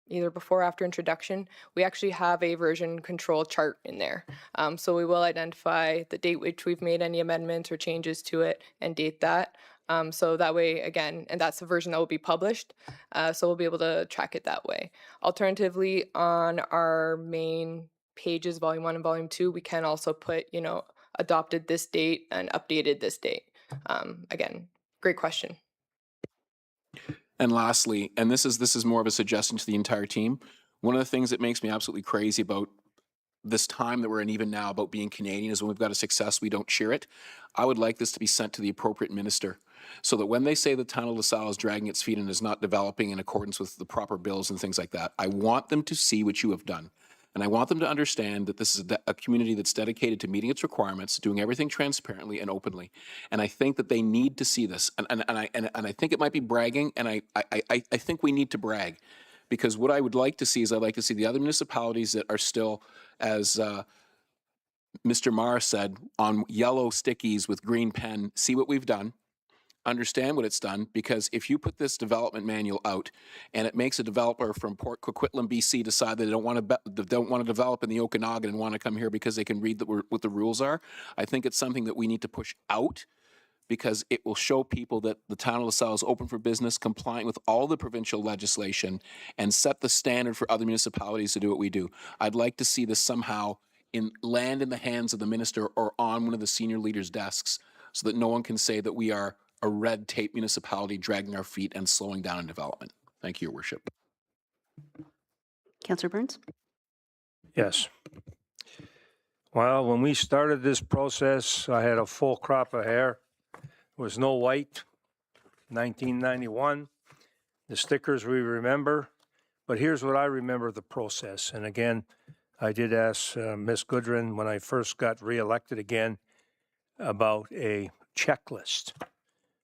either before or after introduction, we actually have a version control chart in there. So we will identify the date which we've made any amendments or changes to it and date that. So that way, again, and that's the version that will be published. So we'll be able to track it that way. Alternatively, on our main pages, volume 1 and volume 2, we can also put, adopted this date and updated this date. Again, great question. And lastly, and this is more of a suggestion to the entire team, one of the things that makes me absolutely crazy about this time that we're in even now about being Canadian is when we've got a success, we don't cheer it. I would like this to be sent to the appropriate minister so that when they say the Tunnel to Sal is dragging its feet and is not developing in accordance with the proper bills and things like that, I want them to see what you have done. And I want them to understand that this is a community that's dedicated to meeting its requirements, doing everything transparently and openly. And I think that they need to see this. And I think it might be bragging, and I think we need to brag. Because what I would like to see is I'd like to see the other municipalities that are still, as Mr. Mara said, on yellow stickies with green pen, see what we've done, understand what it's done, because if you put this development manual out and it makes a developer from Port Coquitlam, BC decide that they don't want to develop in the Okanagan and want to come here because they can read what the rules are, I think it's something that we need to push out, because it will show people that the town of LaSalle is open for business, complying with all the provincial legislation, and set the standard for other municipalities to do what we do. I'd like to see this somehow land in the hands of the minister or on one of the senior leaders' desks, so that no one can say that we are a red tape municipality dragging our feet and slowing down in development. Thank you, Your Worship. Councillor Burns? Yes. Well, when we started this process, I had a full crop of hair. There was no white, 1991. The stickers we remember. But here's what I remember of the process. And again, I did ask Ms. Goodrin when I first got reelected again about a checklist.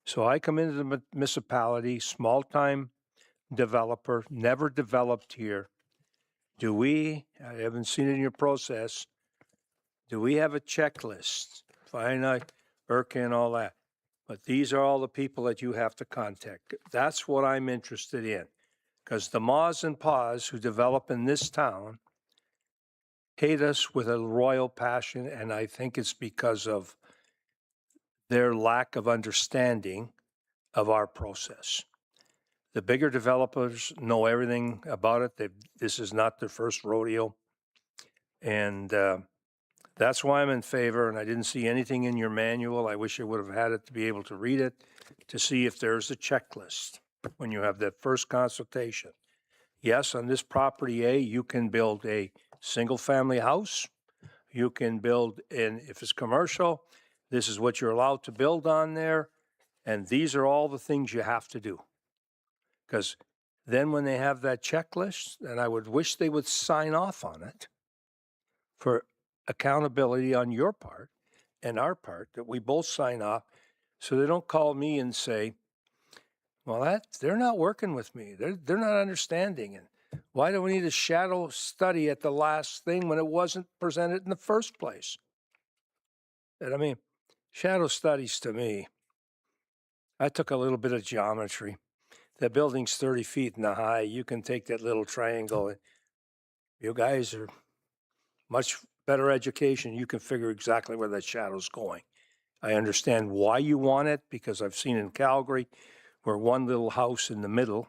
So I come into the municipality, small-time developer, never developed here. Do we, I haven't seen it in your process, do we have a checklist? Finite, Urca and all that. But these are all the people that you have to contact. That's what I'm interested in. Because the Ma's and Pa's who develop in this town hate us with a royal passion, and I think it's because of their lack of understanding of our process. The bigger developers know everything about it. This is not their first rodeo. And that's why I'm in favor, and I didn't see anything in your manual. I wish I would have had it to be able to read it, to see if there's a checklist when you have that first consultation. Yes, on this property A, you can build a single-family house. You can build, if it's commercial, this is what you're allowed to build on there. And these are all the things you have to do. Because then when they have that checklist, and I would wish they would sign off on it for accountability on your part and our part, that we both sign off, so they don't call me and say, well, they're not working with me. They're not understanding. And why do we need a shadow study at the last thing when it wasn't presented in the first place? And I mean, shadow studies to me, I took a little bit of geometry. The building's 30 feet in the high. You can take that little triangle. You guys are much better education. You can figure exactly where that shadow's going. I understand why you want it, because I've seen in Calgary where one little house in the middle,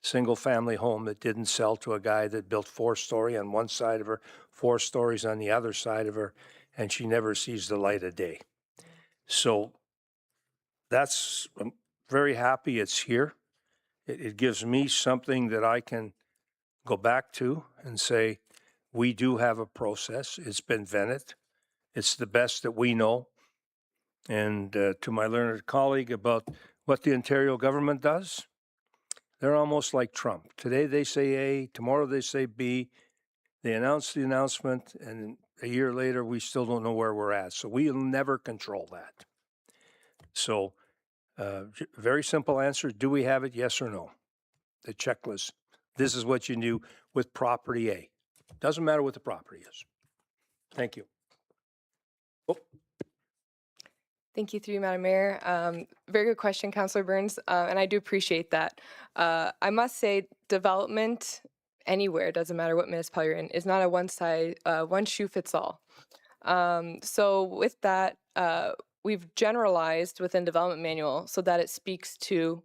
single family home that didn't sell to a guy that built 4-story on one side of her, 4 stories on the other side of her, and she never sees the light of day. So I'm very happy it's here. It gives me something that I can go back to and say, we do have a process. It's been vetted. It's the best that we know. And to my learned colleague about what the Ontario government does, they're almost like Trump. Today they say A, tomorrow they say B. They announce the announcement, and a year later we still don't know where we're at. So we'll never control that. So very simple answer. Do we have it? Yes or no? The checklist. This is what you do with property A. Doesn't matter what the property is. Thank you. Oh. Thank you, through you, Madam Mayor. Very good question, Councillor Burns, and I do appreciate that. I must say, development anywhere, doesn't matter what municipality you're in, is not a one shoe fits all. So with that, we've generalized within development manual so that it speaks to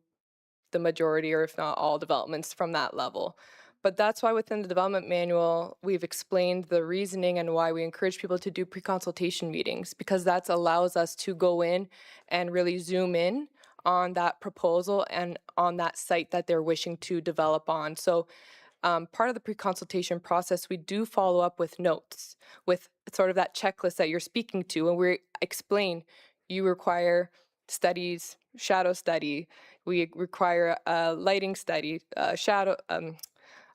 the majority, or if not all, developments from that level. But that's why within the development manual, we've explained the reasoning and why we encourage people to do pre-consultation meetings, because that allows us to go in and really zoom in on that proposal and on that site that they're wishing to develop on. So part of the pre-consultation process, we do follow up with notes, with sort of that checklist that you're speaking to, and we explain you require studies, shadow study, we require a lighting study,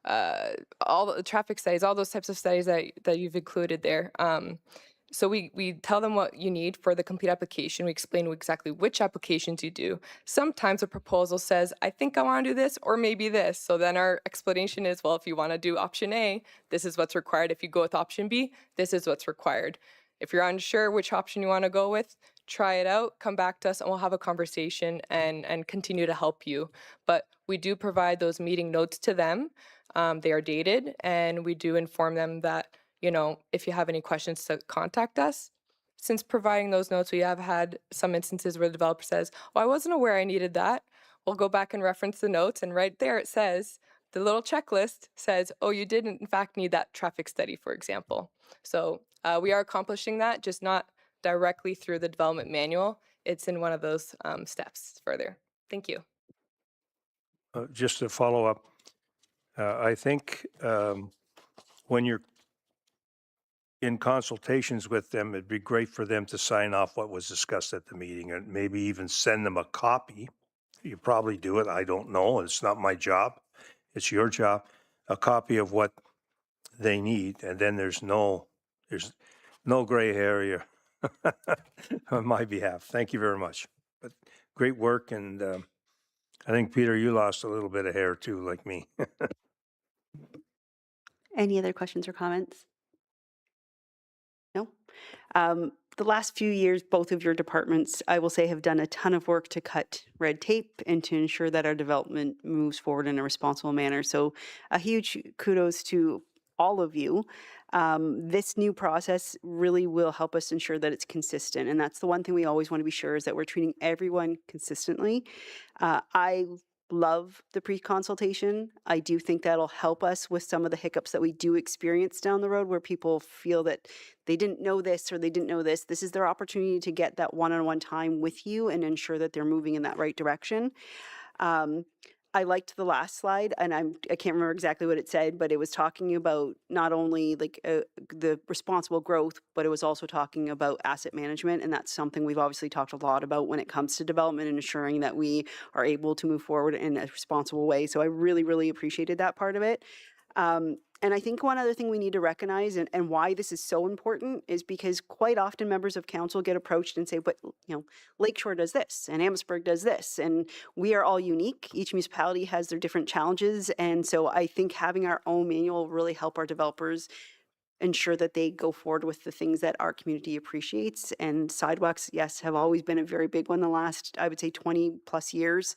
all the traffic studies, all those types of studies that you've included there. So we tell them what you need for the complete application. We explain exactly which applications you do. Sometimes a proposal says, I think I want to do this, or maybe this. So then our explanation is, well, if you want to do option A, this is what's required. If you go with option B, this is what's required. If you're unsure which option you want to go with, try it out, come back to us, and we'll have a conversation and continue to help you. But we do provide those meeting notes to them. They are dated, and we do inform them that, you know, if you have any questions, to contact us. Since providing those notes, we have had some instances where the developer says, oh, I wasn't aware I needed that. We'll go back and reference the notes, and right there it says, the little checklist says, oh, you did in fact need that traffic study, for example. So we are accomplishing that, just not directly through the development manual. It's in one of those steps further. Thank you. Just to follow up, I think when you're in consultations with them, it'd be great for them to sign off what was discussed at the meeting and maybe even send them a copy. You probably do it. I don't know. It's not my job. It's your job. A copy of what they need. And then there's no gray area on my behalf. Thank you very much. But great work. And I think, Peter, you lost a little bit of hair too, like me. Any other questions or comments? No? The last few years, both of your departments, I will say, have done a ton of work to cut red tape and to ensure that our development moves forward in a responsible manner. So a huge kudos to all of you. This new process really will help us ensure that it's consistent. And that's the one thing we always want to be sure is that we're treating everyone consistently. I love the pre-consultation. I do think that'll help us with some of the hiccups that we do experience down the road where people feel that they didn't know this or they didn't know this. This is their opportunity to get that one-on-one time with you and ensure that they're moving in that right direction. I liked the last slide, and I can't remember exactly what it said, but it was talking about not only like the responsible growth, but it was also talking about asset management, and that's something we've obviously talked a lot about when it comes to development and ensuring that we are able to move forward in a responsible way. So I really, really appreciated that part of it. And I think one other thing we need to recognize and why this is so important is because quite often members of council get approached and say, but you know, Lakeshore does this and Amherstburg does this, and we are all unique. Each municipality has their different challenges. And so I think having our own manual will really help our developers ensure that they go forward with the things that our community appreciates. And sidewalks, yes, have always been a very big one the last, I would say, 20 plus years,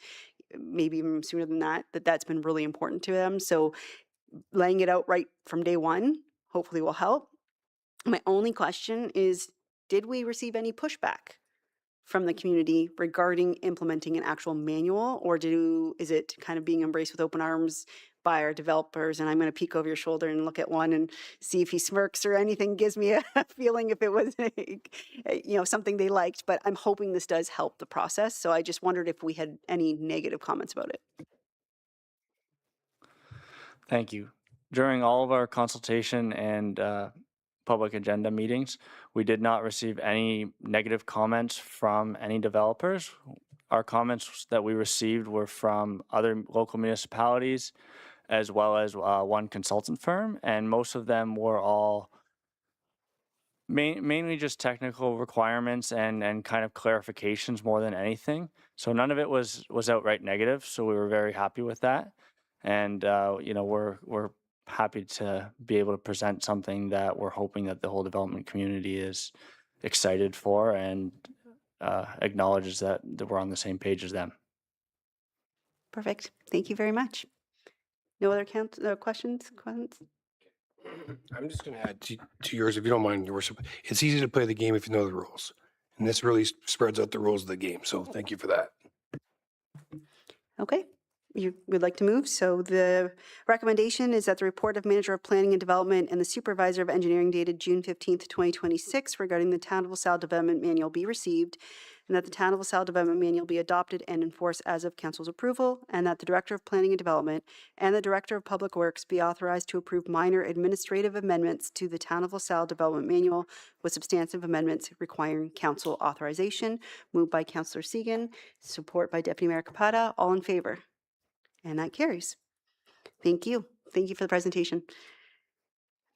maybe even sooner than that, that's been really important to them. So laying it out right from day one hopefully will help. My only question is, did we receive any pushback from the community regarding implementing an actual manual, or is it kind of being embraced with open arms by our developers? And I'm going to peek over your shoulder and look at one and see if he smirks or anything gives me a feeling if it was something they liked, but I'm hoping this does help the process. So I just wondered if we had any negative comments about it. Thank you. During all of our consultation and public agenda meetings, we did not receive any negative comments from any developers. Our comments that we received were from other local municipalities as well as one consultant firm, and most of them were all mainly just technical requirements and kind of clarifications more than anything. So none of it was outright negative, so we were very happy with that. And we're happy to be able to present something that we're hoping that the whole development community is excited for and acknowledges that we're on the same page as them. Perfect. Thank you very much. No other questions? I'm just going to add to yours, if you don't mind, Your Worship. It's easy to play the game if you know the rules. And this really spreads out the rules of the game. So thank you for that. Okay. You would like to move. So the recommendation is that the report of Manager of Planning and Development and the Supervisor of Engineering dated June 15th, 2026 regarding the Town of LaSalle Development Manual be received, and that the Town of LaSalle Development Manual be adopted and enforced as of Council's approval, and that the Director of Planning and Development and the Director of Public Works be authorized to approve minor administrative amendments to the Town of LaSalle Development Manual with substantive amendments requiring council authorization. Moved by Councillor Segan, support by Deputy Mayor Capata. All in favor? And that carries. Thank you. Thank you for the presentation.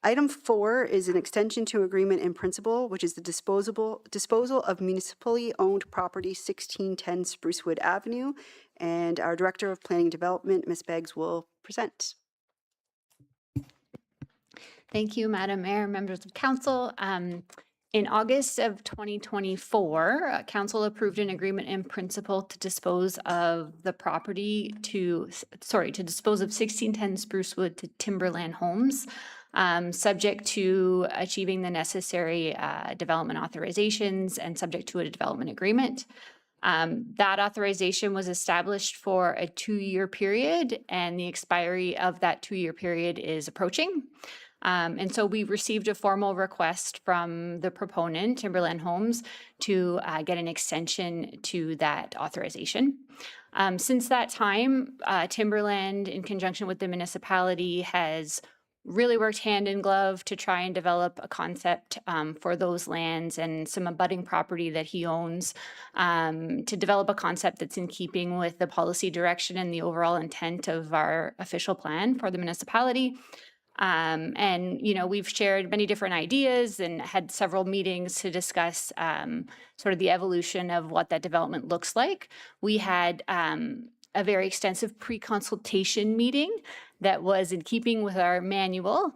Item 4 is an extension to agreement in principle, which is the disposal of municipally owned property 1610 Sprucewood Avenue. And our Director of Planning and Development, Ms. Beggs, will present. Thank you, Madam Mayor, members of council. In August of 2024, council approved an agreement in principle to dispose of the property to dispose of 1610 Sprucewood to Timberland Homes, subject to achieving the necessary development authorizations and subject to a development agreement. That authorization was established for a 2-year period, and the expiry of that 2-year period is approaching. And so we received a formal request from the proponent, Timberland Homes, to get an extension to that authorization. Since that time, Timberland, in conjunction with the municipality, has really worked hand in glove to try and develop a concept for those lands and some abutting property that he owns, to develop a concept that's in keeping with the policy direction and the overall intent of our official plan for the municipality. And, you know, we've shared many different ideas and had several meetings to discuss sort of the evolution of what that development looks like. We had a very extensive pre-consultation meeting that was in keeping with our manual,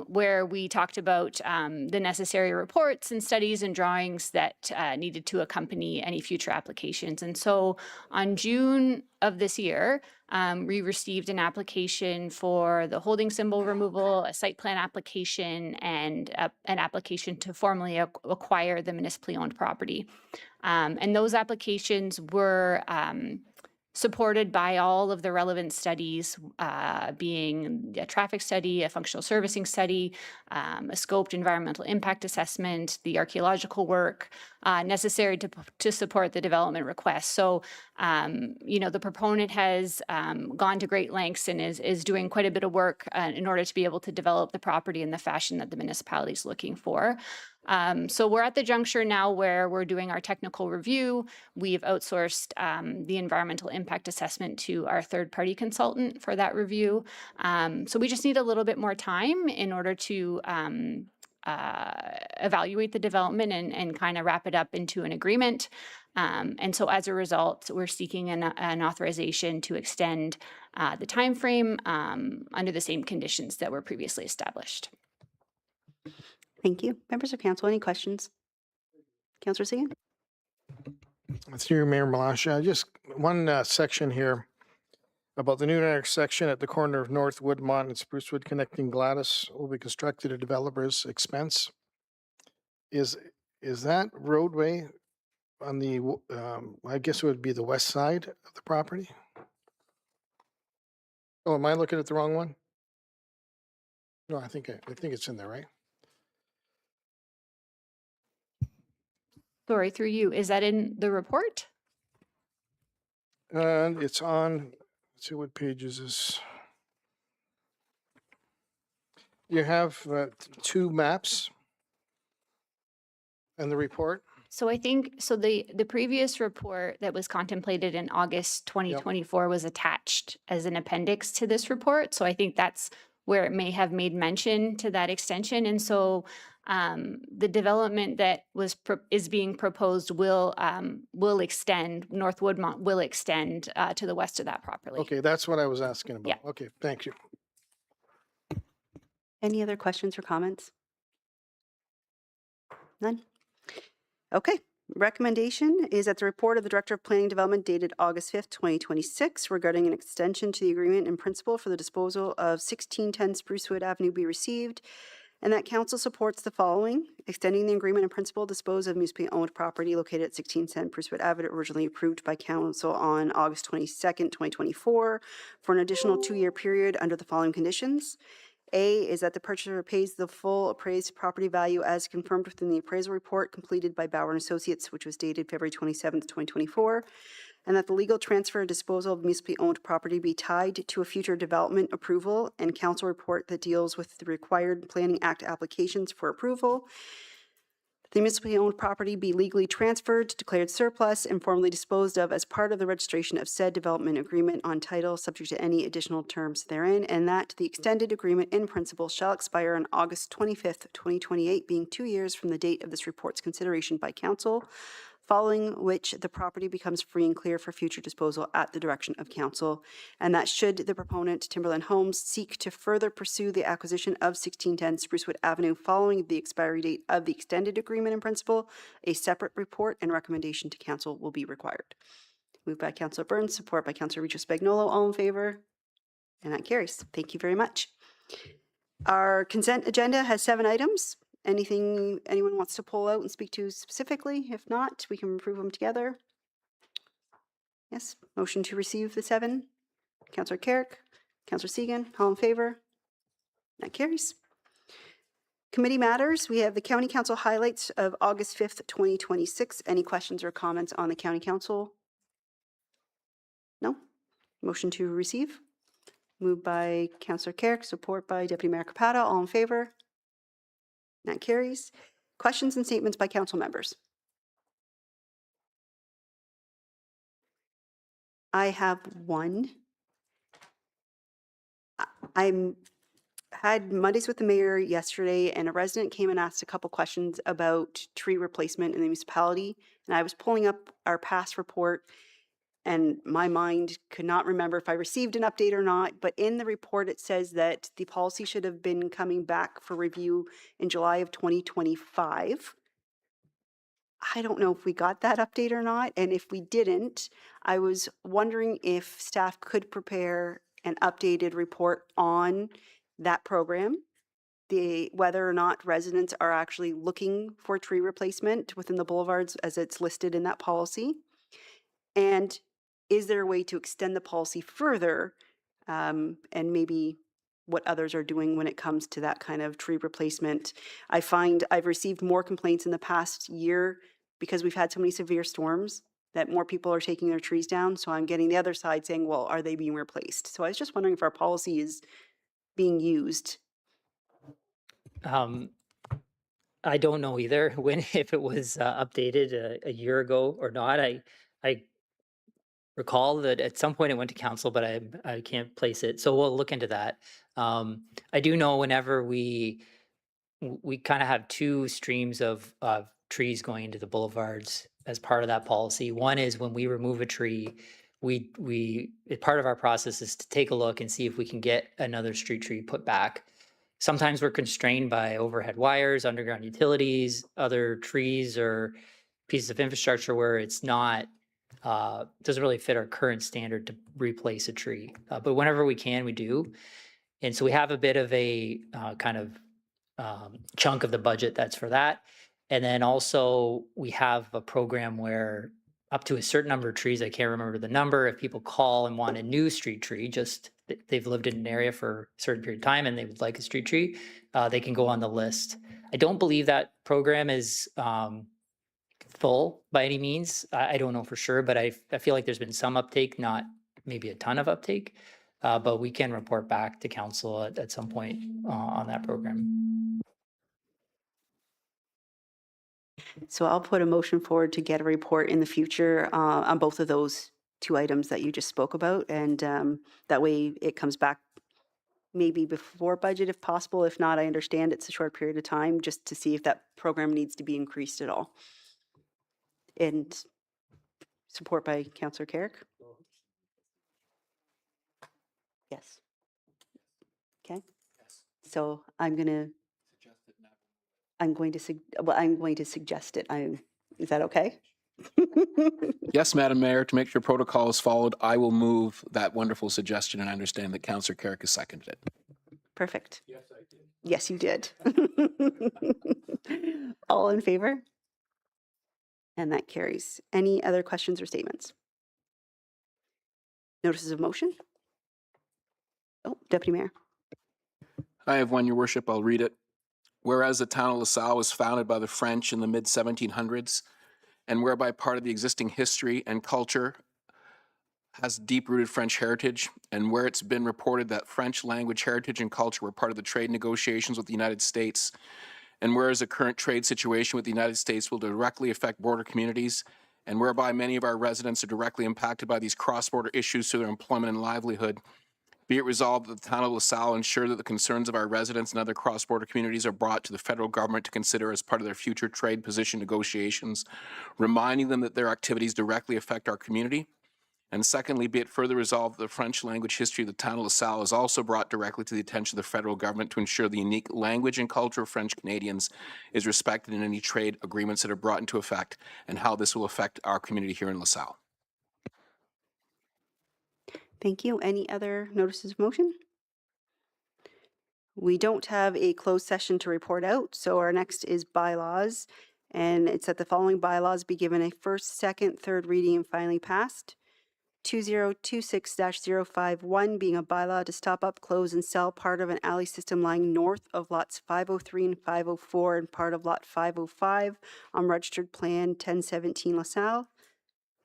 where we talked about the necessary reports and studies and drawings that needed to accompany any future applications. And so on June of this year, we received an application for the holding symbol removal, a site plan application, and an application to formally acquire the municipally owned property. And those applications were supported by all of the relevant studies, being a traffic study, a functional servicing study, a scoped environmental impact assessment, the archaeological work necessary to support the development request. So, you know, the proponent has gone to great lengths and is doing quite a bit of work in order to be able to develop the property in the fashion that the municipality is looking for. So we're at the juncture now where we're doing our technical review. We've outsourced the environmental impact assessment to our third-party consultant for that review. So we just need a little bit more time in order to evaluate the development and kind of wrap it up into an agreement. And so as a result, we're seeking an authorization to extend the timeframe under the same conditions that were previously established. Thank you. Members of council, any questions? Councillor Segan? Through you, Mayor Malasha, just one section here about the new intersection at the corner of North Woodmont and Sprucewood connecting Gladys will be constructed at developer's expense. Is that roadway on the, I guess it would be the west side of the property? Oh, am I looking at the wrong one? No, I think it's in there, right? Sorry, through you, is that in the report? And it's on, let's see what pages is. You have 2 maps in the report. So I think, so the previous report that was contemplated in August 2024 was attached as an appendix to this report. So I think that's where it may have made mention to that extension. And so the development that is being proposed will extend, North Woodmont will extend to the west of that property. Okay, that's what I was asking about. Yeah. Okay, thank you. Any other questions or comments? None? Okay. Recommendation is that the report of the Director of Planning and Development dated August 5th, 2026 regarding an extension to the agreement in principle for the disposal of 1610 Sprucewood Avenue be received, and that council supports the following: extending the agreement in principle, dispose of municipally owned property located at 1610 Sprucewood Avenue, originally approved by council on August 22nd, 2024, for an additional 2-year period under the following conditions. A is that the purchaser pays the full appraised property value as confirmed within the appraisal report completed by Bauer & Associates, which was dated February 27th, 2024, and that the legal transfer or disposal of municipally owned property be tied to a future development approval and council report that deals with the required Planning Act applications for approval. the municipally owned property be legally transferred, declared surplus, and formally disposed of as part of the registration of said development agreement on title, subject to any additional terms therein, and that the extended agreement in principle shall expire on August 25th, 2028, being 2 years from the date of this report's consideration by council, following which the property becomes free and clear for future disposal at the direction of council, and that should the proponent, Timberland Homes, seek to further pursue the acquisition of 1610 Sprucewood Avenue following the expiry date of the extended agreement in principle, a separate report and recommendation to council will be required. Moved by Councilor Burns, support by Councilor Richo Spagnolo. All in favor? And that carries. Thank you very much. Our consent agenda has 7 items. Anything anyone wants to pull out and speak to specifically? If not, we can approve them together. Yes, motion to receive the 7. Councillor Carrick, Councillor Segan, all in favor? That carries. Committee matters, we have the County Council highlights of August 5th, 2026. Any questions or comments on the County Council? No? Motion to receive. Moved by Councillor Carrick, support by Deputy Mayor Capata. All in favor? That carries. Questions and statements by council members. I have one. I had Mondays with the mayor yesterday, and a resident came and asked a couple questions about tree replacement in the municipality. And I was pulling up our past report, and my mind could not remember if I received an update or not. But in the report, it says that the policy should have been coming back for review in July of 2025. I don't know if we got that update or not. And if we didn't, I was wondering if staff could prepare an updated report on that program, whether or not residents are actually looking for tree replacement within the boulevards as it's listed in that policy. And is there a way to extend the policy further, and maybe what others are doing when it comes to that kind of tree replacement? I find I've received more complaints in the past year because we've had so many severe storms that more people are taking their trees down. So I'm getting the other side saying, well, are they being replaced? So I was just wondering if our policy is being used. I don't know either if it was updated a year ago or not. I recall that at some point it went to council, but I can't place it. So we'll look into that. I do know whenever we kind of have 2 streams of trees going into the boulevards as part of that policy. One is when we remove a tree, part of our process is to take a look and see if we can get another street tree put back. Sometimes we're constrained by overhead wires, underground utilities, other trees or pieces of infrastructure where it's not doesn't really fit our current standard to replace a tree. But whenever we can, we do. And so we have a bit of a kind of chunk of the budget that's for that. And then also we have a program where up to a certain number of trees, I can't remember the number, if people call and want a new street tree, just they've lived in an area for a certain period of time and they would like a street tree, they can go on the list. I don't believe that program is full by any means. I don't know for sure, but I feel like there's been some uptake, not maybe a ton of uptake, but we can report back to council at some point on that program. So I'll put a motion forward to get a report in the future on both of those 2 items that you just spoke about. And that way it comes back maybe before budget if possible. If not, I understand it's a short period of time just to see if that program needs to be increased at all. And support by Councillor Carrick. Yes. Okay. So I'm going to suggest it. Is that okay? Yes, Madam Mayor, to make sure protocol is followed, I will move that wonderful suggestion, and I understand that Councillor Carrick has seconded it. Perfect. Yes, I did. Yes, you did. All in favor? And that carries. Any other questions or statements? Notices of motion? Oh, Deputy Mayor. I have one, Your Worship. I'll read it. Whereas the town of LaSalle was founded by the French in the mid-1700s, and whereby part of the existing history and culture has deep-rooted French heritage, and where it's been reported that French language heritage and culture were part of the trade negotiations with the United States, And whereas the current trade situation with the United States will directly affect border communities, and whereby many of our residents are directly impacted by these cross-border issues to their employment and livelihood, be it resolved that the town of LaSalle ensure that the concerns of our residents and other cross-border communities are brought to the federal government to consider as part of their future trade position negotiations, reminding them that their activities directly affect our community. And secondly, be it further resolved that the French language history of the town of LaSalle is also brought directly to the attention of the federal government to ensure the unique language and culture of French Canadians is respected in any trade agreements that are brought into effect, and how this will affect our community here in LaSalle. Thank you. Any other notices of motion? We don't have a closed session to report out, so our next is bylaws. And it's that the following bylaws be given a first, second, third reading and finally passed. 2026-051 being a bylaw to stop up, close, and sell part of an alley system lying north of lots 503 and 504 and part of lot 505 on registered plan 1017 LaSalle.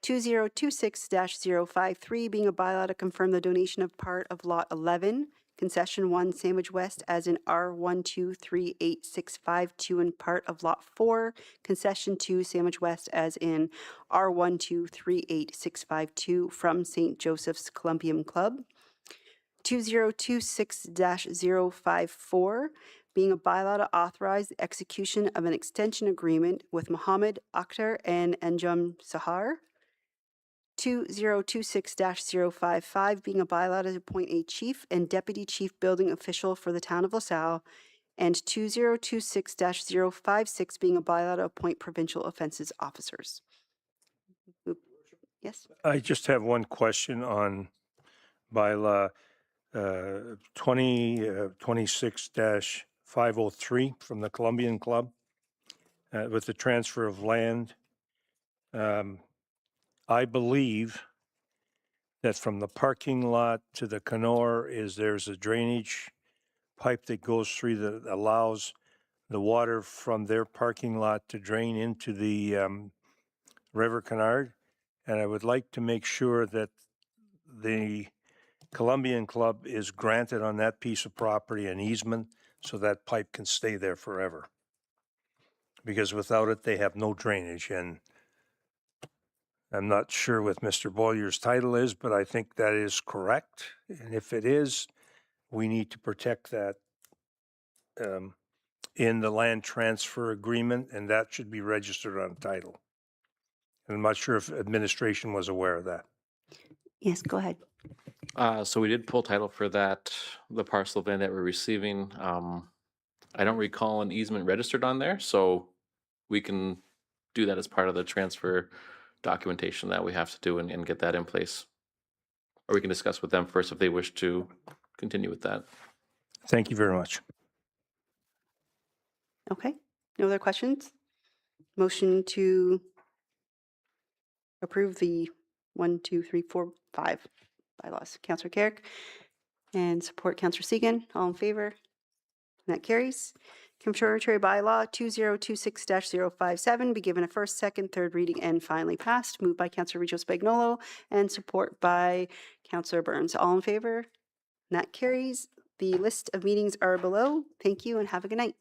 2026-053 being a bylaw to confirm the donation of part of lot 11, concession 1, Sandwich West, as in R1238652 and part of lot 4, concession 2, Sandwich West, as in R1238652 from St. Joseph's Columbium Club. 2026-054 being a bylaw to authorize the execution of an extension agreement with Mohammed Akhtar and Anjum Sahar. 2026-055 being a bylaw to appoint a chief and deputy chief building official for the town of LaSalle, and 2026-056 being a bylaw to appoint provincial offenses officers. Yes? I just have one question on bylaw 2026-503 from the Columbian Club with the transfer of land. I believe that from the parking lot to the Kenora there's a drainage pipe that goes through that allows the water from their parking lot to drain into the River Canard. And I would like to make sure that the Columbian Club is granted on that piece of property an easement so that pipe can stay there forever. Because without it, they have no drainage. And I'm not sure what Mr. Boyer's title is, but I think that is correct. And if it is, we need to protect that in the land transfer agreement, and that should be registered on title. And I'm not sure if administration was aware of that. Yes, go ahead. So we did pull title for that, the parcel of land that we're receiving. I don't recall an easement registered on there, so we can do that as part of the transfer documentation that we have to do and get that in place. Or we can discuss with them first if they wish to continue with that. Thank you very much. Okay, no other questions? Motion to approve the 1, 2, 3, 4, 5 bylaws. Councillor Carrick and support Councillor Segan. All in favor? And that carries. Confirmatory bylaw 2026-057 be given a first, second, third reading and finally passed. Moved by Councillor Regis Spagnolo and support by Councillor Burns. All in favor? And that carries. The list of meetings are below. Thank you and have a good night.